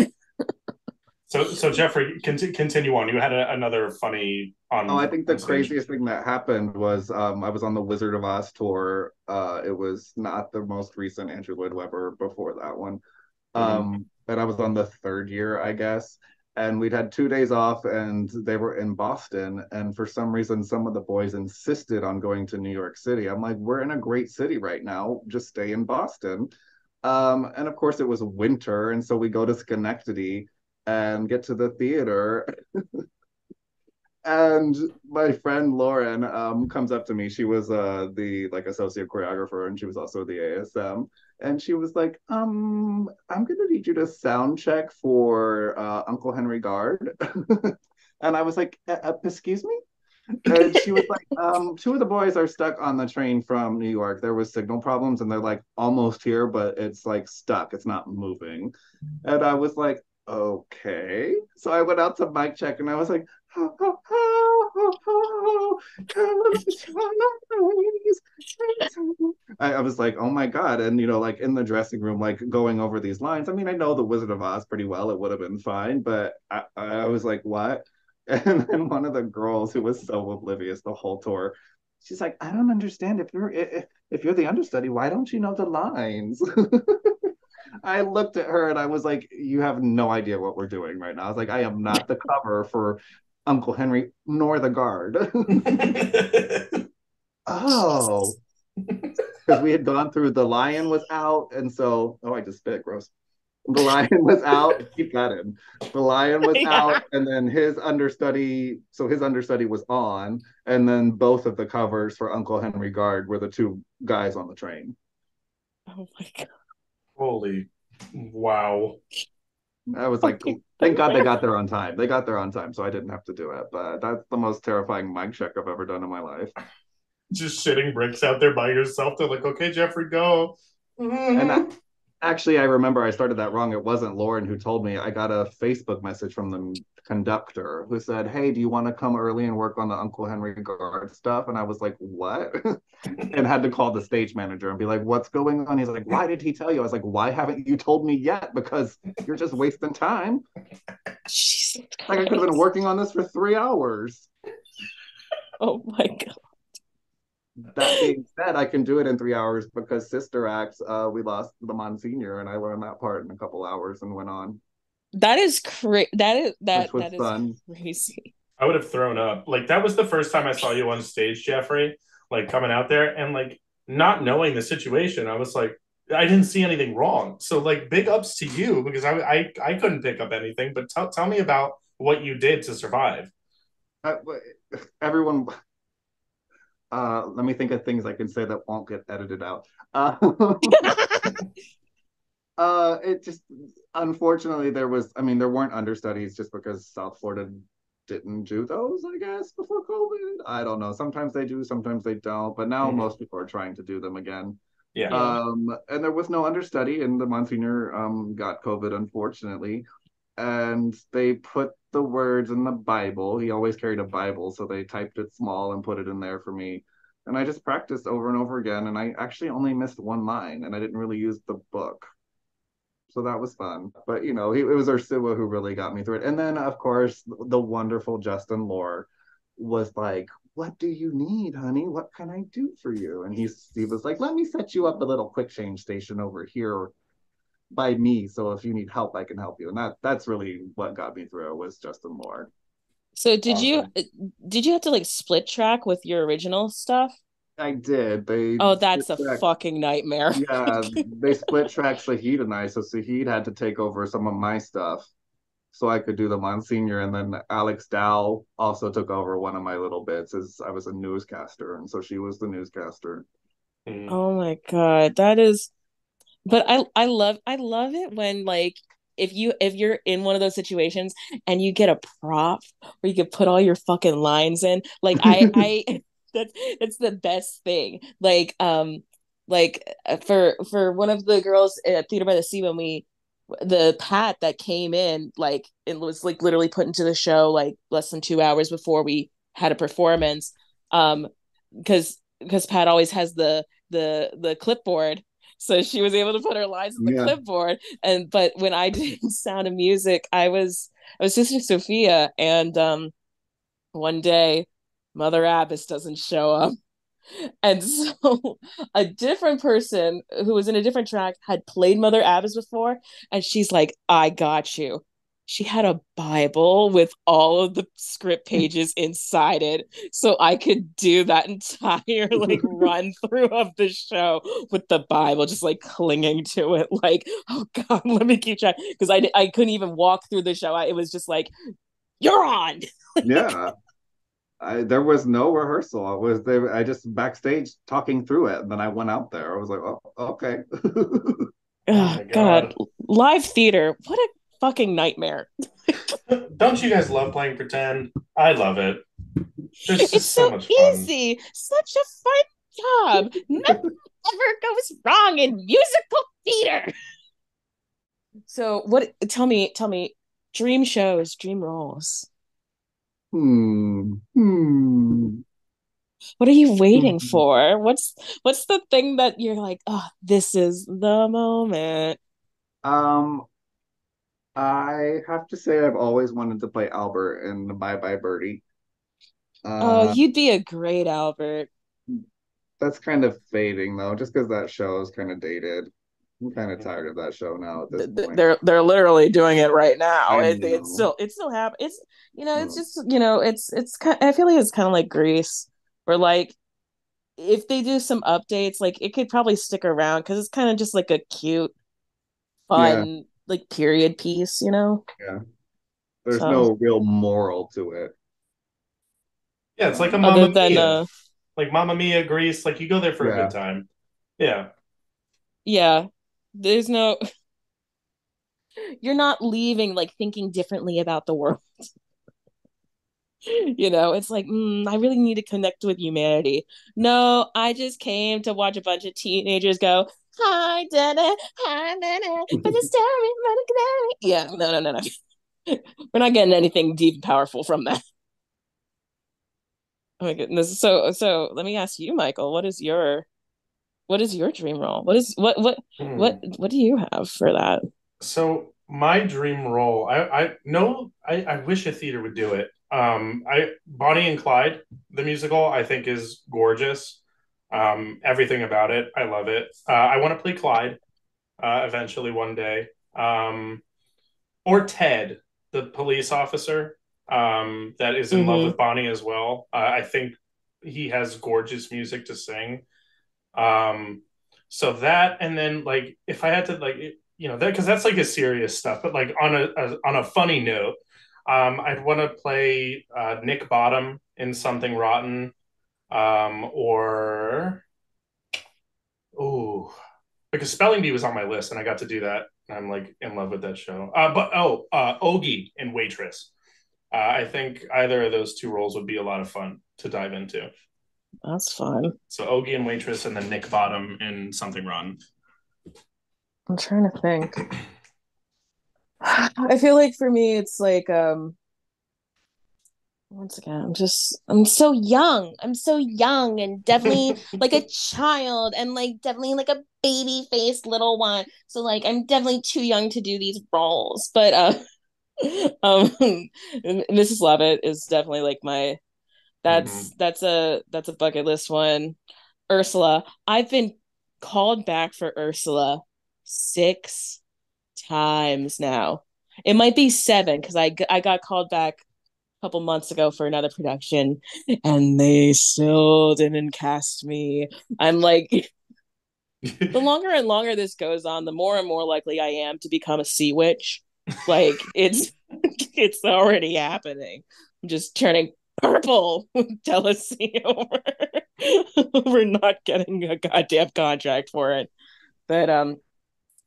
So Geoffrey, continue on. You had another funny Oh, I think the on stage. craziest thing that happened was I was on the Wizard of Oz tour. It was not the most recent Andrew Lloyd Webber before that one. Mm-hmm. And I was on the third year, I guess. And we'd had 2 days off, and they were in Boston. And for some reason, some of the boys insisted on going to New York City. I'm like, we're in a great city right now. Just stay in Boston. And of course, it was winter. And so we go to Schenectady and get to the theater. And my friend Lauren comes up to me. She was the like associate choreographer, and she was also the ASM. And she was like, I'm gonna need you to sound check for Uncle Henry Guard. And I was like, excuse me? And she was like, two of the boys are stuck on the train from New York. There was signal problems, and they're like almost here, but it's like stuck. It's not moving. And I was like, okay. So I went out to mic check, and I was like, ho, ho, ho, ho, ho, I was like, oh my God. And, like in the dressing room, like going over these lines. I mean, I know the Wizard of Oz pretty well. It would have been fine. But I was like, what? And then one of the girls who was so oblivious the whole tour, she's like, I don't understand. If you're the understudy, why don't you know the lines? I looked at her and I was like, you have no idea what we're doing right now. I was like, I am not the cover for Uncle Henry nor the guard. Oh, because we had gone through the lion was out. And so, oh, I just spit, gross. The lion was out. Keep that in. The lion was Yeah. out, and then his understudy. So his understudy was on, and then both of the covers for Uncle Henry Guard were the two guys on the train. Oh my god. Holy wow. I was like, Fucking thank God they nightmare. got there on time. They got there on time, so I didn't have to do it. But that's the most terrifying mic check I've ever done in my life. Just shitting bricks out there by yourself. They're like, okay, Geoffrey, go. And actually, I remember I started that wrong. It wasn't Lauren who told me. I got a Facebook message from the conductor who said, "Hey, do you want to come early and work on the Uncle Henry Guard stuff?" And I was like, "What?" And had to call the stage manager and be like, "What's going on?" He's like, "Why did he tell you?" I was like, "Why haven't you told me yet? Because you're just wasting time. Jesus Like I could have been Christ. working on this for 3 hours." Oh my god. That being said, I can do it in 3 hours because Sister Acts, we lost the Monsignor, and I learned that part in a couple hours and went on, That is crazy. which was That is fun. crazy. I would have thrown up. Like that was the first time I saw you on stage, Geoffrey, like coming out there and like not knowing the situation. I was like, I didn't see anything wrong. So like big ups to you because I couldn't pick up anything. But tell me about what you did to survive. Uh, Everyone, let me think of things I can say that won't get edited out. Uh, it just unfortunately there was. I mean, there weren't understudies just because South Florida didn't do those. I guess before COVID. I don't know. Sometimes they do, sometimes they don't. But now Mm-hmm. most people are trying to do them again. Yeah. Yeah. And there was no understudy, and the Monsignor got COVID, unfortunately. And they put the words in the Bible. He always carried a Bible, so they typed it small and put it in there for me. And I just practiced over and over again. And I actually only missed one line, and I didn't really use the book. So that was fun. But, it was Ursula who really got me through it. And then, of course, the wonderful Justin Lore was like, "What do you need, honey? What can I do for you?" And he was like, "Let me set you up a little quick change station over here by me. So if you need help, I can help you." And that's really what got me through it was Justin Moore. So Awesome. did you have to like split track with your original stuff? I did. They Oh, split that's a track. fucking nightmare. Yeah, they split track Sahid and I. So Sahid had to take over some of my stuff so I could do the Monsignor. And then Alex Dow also took over one of my little bits as I was a newscaster. And so she was the newscaster. Mm-hmm. Oh my god, that is. But I love it when like if you're in one of those situations and you get a prop where you can put all your fucking lines in. Like I that's that's the best thing. For one of the girls at Theater by the Sea when we the Pat that came in like it was like literally put into the show like less than 2 hours before we had a performance. Um, because Pat always has the clipboard, so she was able to put her lines on the Yeah. clipboard. And but when I did Sound of Music, I was Sister Sophia, and one day Mother Abbess doesn't show up, and so a different person who was in a different track had played Mother Abbess before, and she's like, I got you. She had a Bible with all of the script pages inside it. So I could do that entire like run through of the show with the Bible, just like clinging to it. Like, oh God, let me keep track. Because I couldn't even walk through the show. It was just like, you're on. Yeah. There was no rehearsal. I just backstage talking through it, and then I went out there. I was like, "Oh, okay." Oh Oh my God. god. Live theater. What a fucking nightmare. Don't you guys love playing pretend? I love it. There's It's just so so much fun. easy. Such a fun job. Nothing ever goes wrong in musical theater. So what tell me, dream shows, dream roles. Hmm. What are you waiting Hmm. for? What's the thing that you're like, oh, this is the moment. Um, I have to say I've always wanted to play Albert in the Bye Bye Birdie. Oh, Uh, you'd be a great Albert. that's kind of fading though, just because that show is kind of dated. I'm kind of tired of that show now at this point. They're literally doing it right now. I know. It's still happening. It's it's Hmm. just it's kind. I feel like it's kind of like Grease, where like if they do some updates, like it could probably stick around because it's kind of just like a cute, Yeah. fun. like period piece, you know? Yeah. There's So no real moral to it. Yeah, it's like a other Mamma than Mia. Like Mamma Mia, Grease, like you go there for a good Yeah. time. Yeah. yeah, there's no you're not leaving like thinking differently about the world. You know, it's like, I really need to connect with humanity. No, I just came to watch a bunch of teenagers go, hi, Dana, hi, Dana, but the story, yeah, no. We're not getting anything deep and powerful from that. Oh my goodness. So let me ask you, Michael, what is your dream role? Hmm. What do you have for that? So my dream role, I know I wish a theater would do it. I Bonnie and Clyde, the musical, I think is gorgeous. Everything about it, I love it. I want to play Clyde eventually one day. Or Ted, the police officer, that is in love Mm-hmm. with Bonnie as well. I think he has gorgeous music to sing. Um, so that, and then like if I had to like that because that's like a serious stuff, but like on a funny note, I'd want to play Nick Bottom in Something Rotten, or oh, because Spelling Bee was on my list and I got to do that. I'm like in love with that show. But Ogie in Waitress. I think either of those two roles would be a lot of fun to dive into. That's fun. So Ogie and Waitress, and then Nick Bottom in Something Rotten. I'm trying to think. I feel like for me, it's like once again, I'm so young. I'm so young and definitely like a child and like definitely like a baby faced little one. So like I'm definitely too young to do these roles. But um Mrs. Lovett is definitely like my Mm-hmm. that's a bucket list one. Ursula. I've been called back for Ursula 6 times now. It might be seven because I got called back couple months ago for another production and they still didn't cast me. I'm like, the longer and longer this goes on, the more and more likely I am to become a sea witch. Like it's it's already happening. I'm just turning purple with jealousy over not getting a goddamn contract for it. But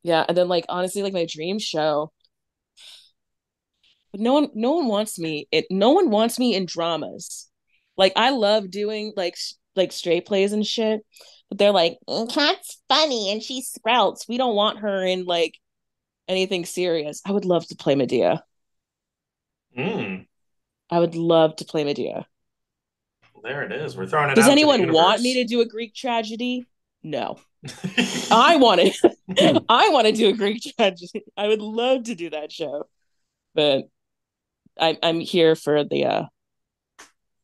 yeah, and then like honestly, like my dream show, but no one wants me. No one wants me in dramas. Like I love doing like straight plays and shit, but they're like, Kat's funny and she sprouts. We don't want her in like anything serious. I would love to play Medea. Mm, I would love to play Medea. there it is. We're throwing it Does out into the anyone want me universe. to do a Greek tragedy? No. I want to I want to do a Greek tragedy. I would love to do that show. But I'm here for the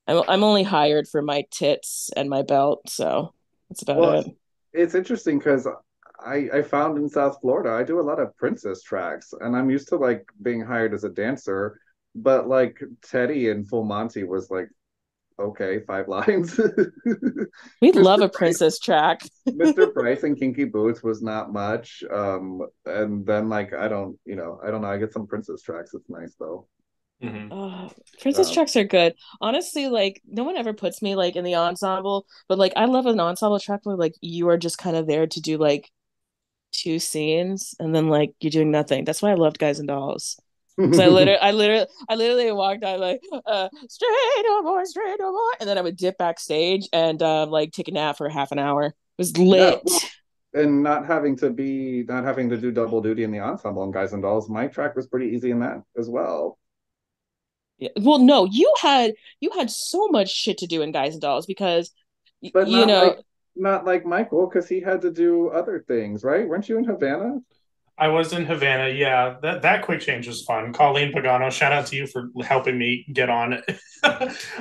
I'm only hired for my tits and my belt, so that's about Well, it. it's interesting because I found in South Florida, I do a lot of princess tracks, and I'm used to like being hired as a dancer, but like Teddy in Full Monty was like, okay, 5 lines. We love Mr. a Price, princess track. Mr. Price and Kinky Boots was not much. And then like I don't know, I get some princess tracks. It's nice though. Mm-hmm. Princess Um, tracks are good. Honestly, like no one ever puts me like in the ensemble, but like I love an ensemble track where like you are just kind of there to do like two scenes and then like you're doing nothing. That's why I loved Guys and Dolls. Because I literally walked out like straight no more, straight no more, and then I would dip backstage and like take a nap for half an hour. It was yeah, lit. well, and not having to do double duty in the ensemble and Guys and Dolls, my track was pretty easy in that as well. Yeah. Well, no, you had so much shit to do in Guys and Dolls because But you know not like Michael because he had to do other things, right? Weren't you in Havana? I was in Havana. Yeah, that quick change was fun. Colleen Pagano, shout out to you for helping me get on.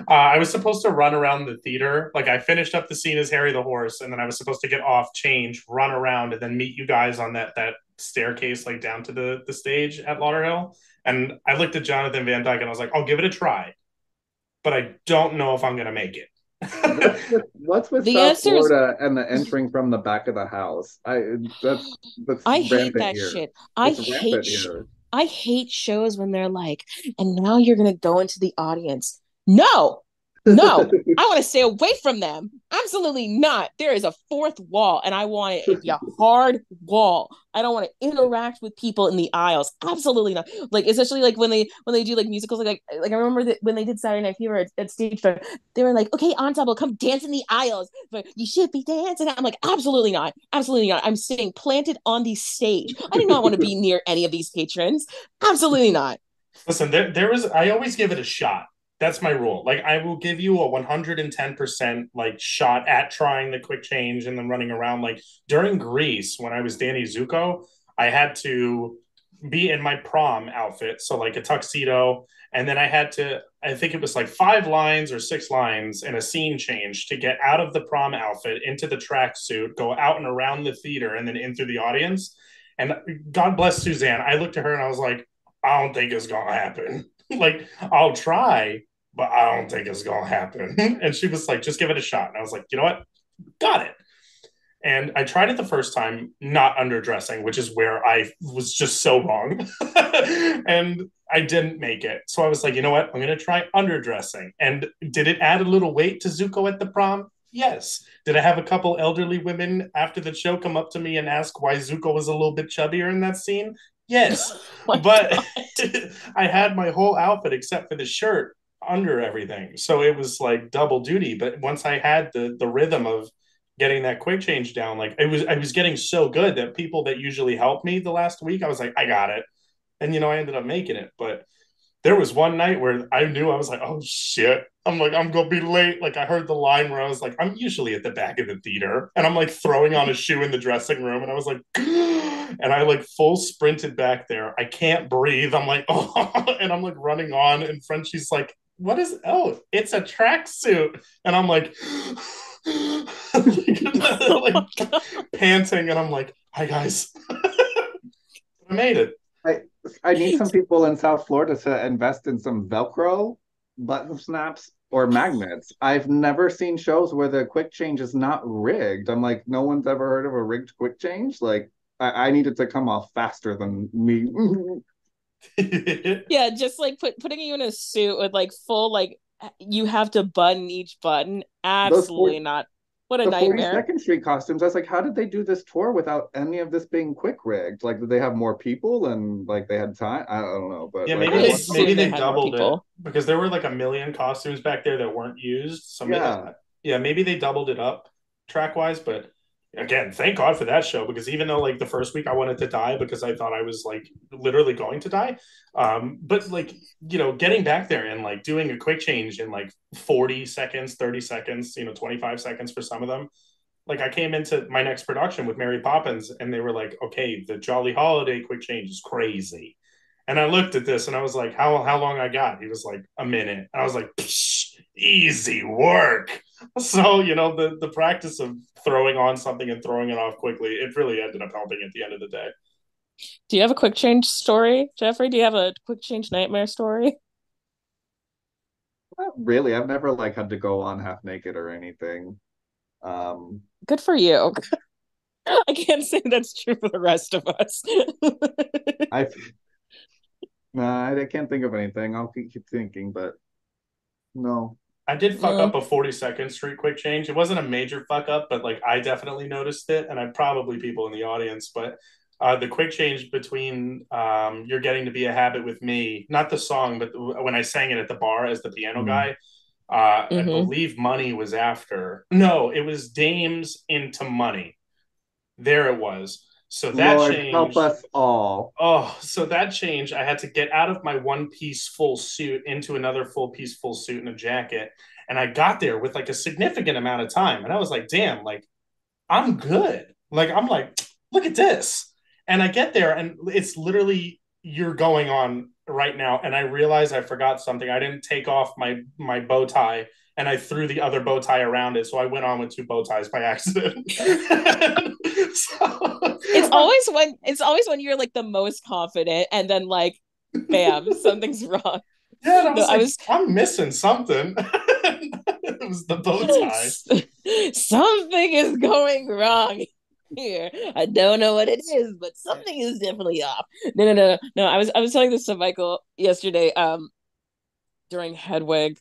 I was supposed to run around the theater. Like I finished up the scene as Harry the horse, and then I was supposed to get off, change, run around, and then meet you guys on that staircase, like down to the stage at Lauderhill. And I looked at Jonathan Van Dyke and I was like, I'll give it a try, but I don't know if I'm gonna make it. What's with The South answer is Florida and the entering from the back of the house? That's I hate rampant that here. shit. It's rampant here. I hate shows when they're like, and now you're gonna go into the audience. No, no, I want to stay away from them. Absolutely not. There is a fourth wall, and I want it to be a hard wall. I don't want to interact with people in the aisles. Absolutely not. Like especially like when they do like musicals, like I remember that when they did Saturday Night Fever at Stage Door, they were like, okay, ensemble, come dance in the aisles, but you should be dancing. I'm like, absolutely not, absolutely not. I'm sitting planted on the stage. I do not want to be near any of these patrons. Absolutely not. Listen, I always give it a shot. That's my rule. Like I will give you a 110% like shot at trying the quick change and then running around. Like during Greece, when I was Danny Zuko, I had to be in my prom outfit, so like a tuxedo, and then I had to, I think it was like 5 lines or 6 lines and a scene change to get out of the prom outfit into the tracksuit, go out and around the theater, and then into the audience. And God bless Suzanne. I looked at her and I was like, I don't think it's gonna happen. Like, I'll try, but I don't think it's gonna happen. And she was like, just give it a shot. And I was like, you know what? Got it. And I tried it the first time, not underdressing, which is where I was just so wrong. And I didn't make it. So I was like, you know what? I'm going to try underdressing. And did it add a little weight to Zuko at the prom? Yes. Did I have a couple elderly women after the show come up to me and ask why Zuko was a little bit chubbier in that scene? Yes. Oh my But god. I had my whole outfit except for the shirt under everything. So it was like double duty. But once I had the rhythm of getting that quick change down, like I was getting so good that people that usually help me the last week, I was like, I got it. And I ended up making it. But there was one night where I knew, I was like, oh shit. I'm like, I'm gonna be late. Like I heard the line where I was like, I'm usually at the back of the theater. And I'm like throwing on a shoe in the dressing room. And I was like, and I like full sprinted back there. I can't breathe. I'm like, oh, and I'm like running on. And Frenchie's like, what is, oh, it's a tracksuit. And I'm like, Oh like my god. panting. And I'm like, hi guys. I made it. I I need some people in South Florida to invest in some Velcro button snaps or magnets. I've never seen shows where the quick change is not rigged. I'm like, no one's ever heard of a rigged quick change. Like, I need it to come off faster than me. Yeah, just like putting you in a suit with like full like you have to button each button. Those Absolutely not. What a the nightmare. 42nd Street costumes. I was like, how did they do this tour without any of this being quick rigged? Like, did they have more people and like they had time? I don't know, but Yeah, like, I maybe assume they they had more doubled it people. because there were like a million costumes back there that weren't used. So yeah, yeah, maybe they doubled it up track wise. But again, thank God for that show, because even though like the first week I wanted to die because I thought I was like literally going to die, but like getting back there and like doing a quick change in like 40 seconds, 30 seconds, 25 seconds for some of them. Like I came into my next production with Mary Poppins and they were like, okay, the Jolly Holiday quick change is crazy. And I looked at this and I was like, how long I got? He was like, a minute. And I was like, easy work. So, the practice of throwing on something and throwing it off quickly, it really ended up helping at the end of the day. Do you have a quick change story, Geoffrey? Do you have a quick change nightmare story? not really. I've never like had to go on half naked or anything. Um, Good for you. I can't say that's true for the rest of us. I Nah, I can't think of anything. I'll keep thinking, but no. I did fuck Mm, up a 42nd Street quick change. It wasn't a major fuck up, but like I definitely noticed it, and I probably people in the audience. But the quick change between "You're Getting to Be a Habit with Me," not the song, but when I sang it at the bar as the piano Mm. guy, I hmm believe Money was after. No, it was Dames into Money. There it was. So that Lord help changed. us all. Oh, so that changed. I had to get out of my one piece full suit into another full piece full suit and a jacket. And I got there with like a significant amount of time. And I was like, damn, like I'm good. Like I'm like, look at this. And I get there and it's literally you're going on right now. And I realize I forgot something. I didn't take off my bow tie and I threw the other bow tie around it. So I went on with two bow ties by accident. So, it's always when you're like the most confident and then like bam, something's wrong. Yeah, and I No, was I like, was I'm missing something. It was the bow tie. something is going wrong here. I don't know what it is, but something is definitely off. No. I was telling this to Michael yesterday, during Hedwig.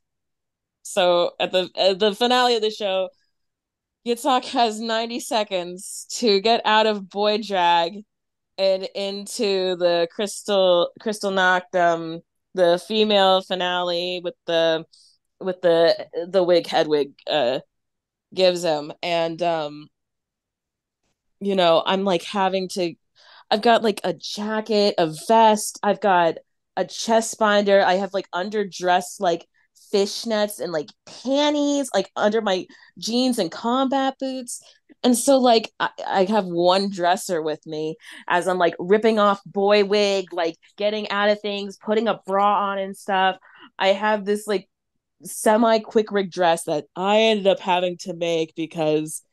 So at the finale of the show, Yitzhak has 90 seconds to get out of boy drag and into the Crystal Knocked, the female finale with the wig Hedwig gives him. And I'm like having to, I've got like a jacket, a vest, I've got a chest binder, I have like underdressed like fishnets and like panties like under my jeans and combat boots. And so like I have one dresser with me as I'm like ripping off boy wig, like getting out of things, putting a bra on and stuff. I have this like semi quick rig dress that I ended up having to make because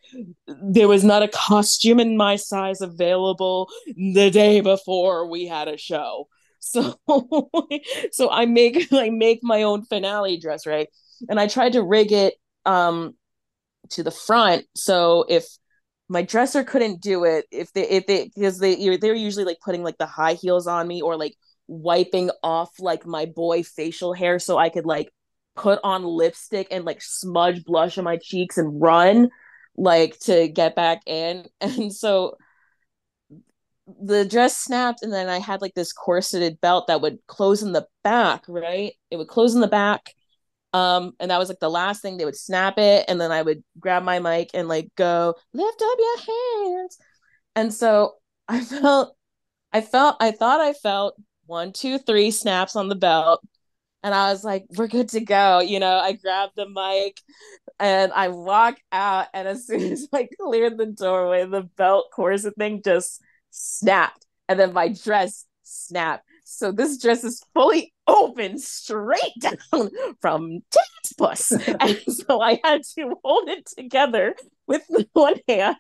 there was not a costume in my size available the day before we had a show. So so I make my own finale dress, right? And I tried to rig it to the front, so if my dresser couldn't do it, if they because they're usually like putting like the high heels on me or like wiping off like my boy facial hair so I could like put on lipstick and like smudge blush on my cheeks and run like to get back in. And so the dress snapped, and then I had like this corseted belt that would close in the back, right? It would close in the back. And that was like the last thing. They would snap it, and then I would grab my mic and like go, lift up your hands. And so I thought I felt one, two, three snaps on the belt. And I was like, we're good to go. I grabbed the mic and I walk out. And as soon as I cleared the doorway, the belt corset thing just snapped. And then my dress snapped. So this dress is fully open straight down from tits puss. And so I had to hold it together with one hand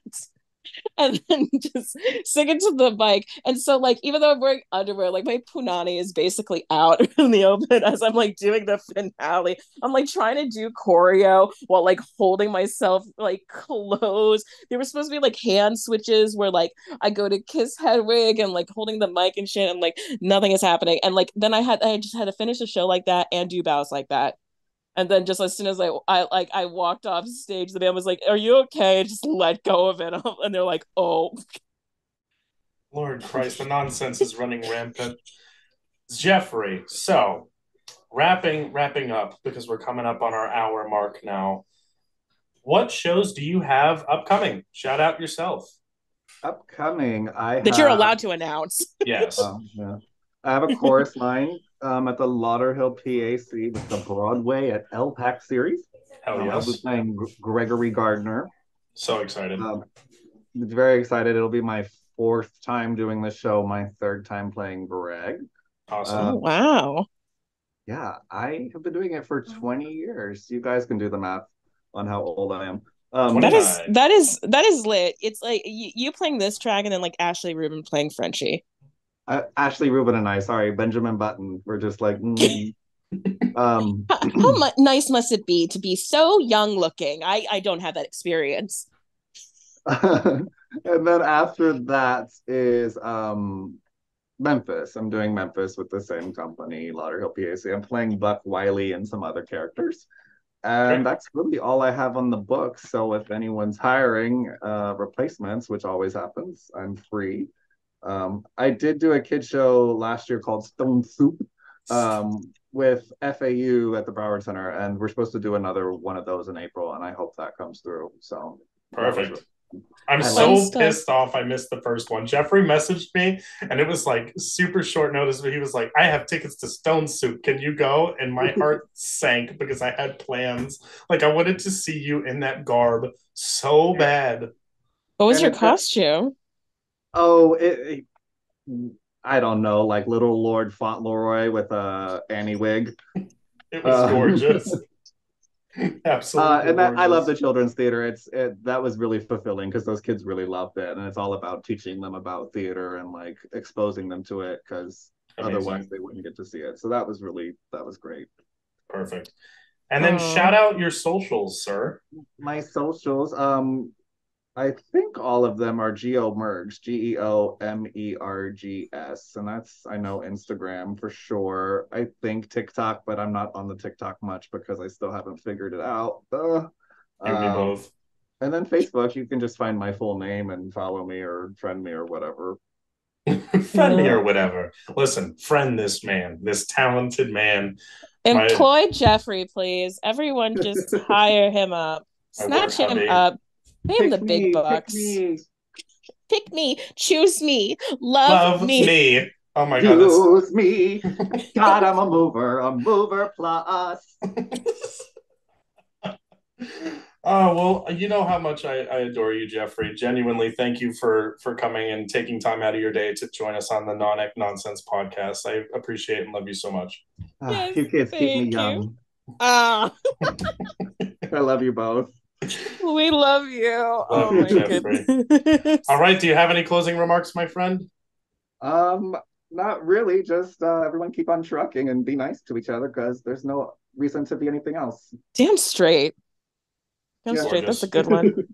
and then just sing it to the mic. And so, like, even though I'm wearing underwear, like my punani is basically out in the open as I'm like doing the finale. I'm like trying to do choreo while like holding myself like close. There were supposed to be like hand switches where like I go to kiss Hedwig and like holding the mic and shit, and like nothing is happening. And like then I just had to finish a show like that and do bows like that. And then just as soon as I walked off stage, the band was like, "Are you okay?" Just let go of it, and they're like, "Oh." Lord Christ, the nonsense is running rampant. Geoffrey, so wrapping up because we're coming up on our hour mark now. What shows do you have upcoming? Shout out yourself. Upcoming, I That you're have allowed to announce. Yes. yeah. I have a chorus line at the Lauderhill PAC with the Broadway at LPAC series. Hell I'll be yes. playing Gregory Gardner. So excited. Very excited. It'll be my fourth time doing the show, my third time playing Greg. Awesome. Oh Um, wow. yeah, I have been doing it for 20 years. You guys can do the math on how old I am. That Um, is 29. that is that is lit. It's like you playing this track and then like Ashley Rubin playing Frenchie. Ashley Rubin and I, sorry, Benjamin Button, we're just like, How nice must it be to be so young looking? I don't have that experience. and then after that is Memphis. I'm doing Memphis with the same company, Lauderhill PAC. I'm playing Buck Wiley and some other characters. And Great. that's really all I have on the books. So if anyone's hiring replacements, which always happens, I'm free. I did do a kid show last year called Stone Soup with FAU at the Broward Center, and we're supposed to do another one of those in April, and I hope that comes through. So that was Perfect. really, I'm I like. Fun so stuff. pissed off I missed the first one. Geoffrey messaged me and it was like super short notice, but he was like, I have tickets to Stone Soup. Can you go? And my heart sank because I had plans. Like I wanted to see you in that garb so bad. What was And your it's got costume? oh I don't know, like Little Lord Fauntleroy with a Annie wig. It was Um, gorgeous. Absolutely and that I love the gorgeous. children's theater. That was really fulfilling because those kids really loved it, and it's all about teaching them about theater and like exposing them to it because Otherwise, Amazing. they wouldn't get to see it. So that was great. Perfect. And then Oh, shout out your socials, sir. My socials, I think all of them are GeoMergs, GeoMergs, and that's I know Instagram for sure. I think TikTok, but I'm not on the TikTok much because I still haven't figured it out. You and me Um, both. and then Facebook, you can just find my full name and follow me or friend me or whatever. Friend me yeah. or whatever. Listen, friend this man, this talented man. My Employ Geoffrey, please. Everyone just hire him up. my work Snatch him hubby. up. Pay him the big Pick bucks. me, Pick me. Choose me. Love Love me. me. Oh my god, that's choose me. God, I'm a mover plus. Oh well, you know how much I adore you, Geoffrey. Genuinely, thank you for coming and taking time out of your day to join us on the Nonsense podcast. I appreciate and love you so much. Yes, You kids keep me thank you. young. Ah, I love you both. we love you. Love Oh you, my Geoffrey. All goodness. right, do you have any closing remarks, my friend? Um, Not really. Just everyone keep on trucking and be nice to each other because there's no reason to be anything else. Damn straight. Damn Yeah. straight. That's a Gorgeous. good one.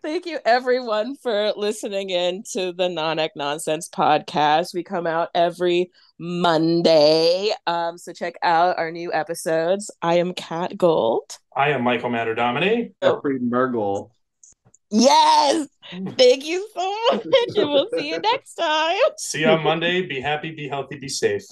Thank you, everyone, for listening in to the Nonsense podcast. We come out every Monday. So check out our new episodes. I am Kat Gold. I am Michael Matterdomini. Oh, Geoffrey Mergele. yes. Thank you so much. And we'll see you next time. See you on Monday. Be happy, be healthy, be safe.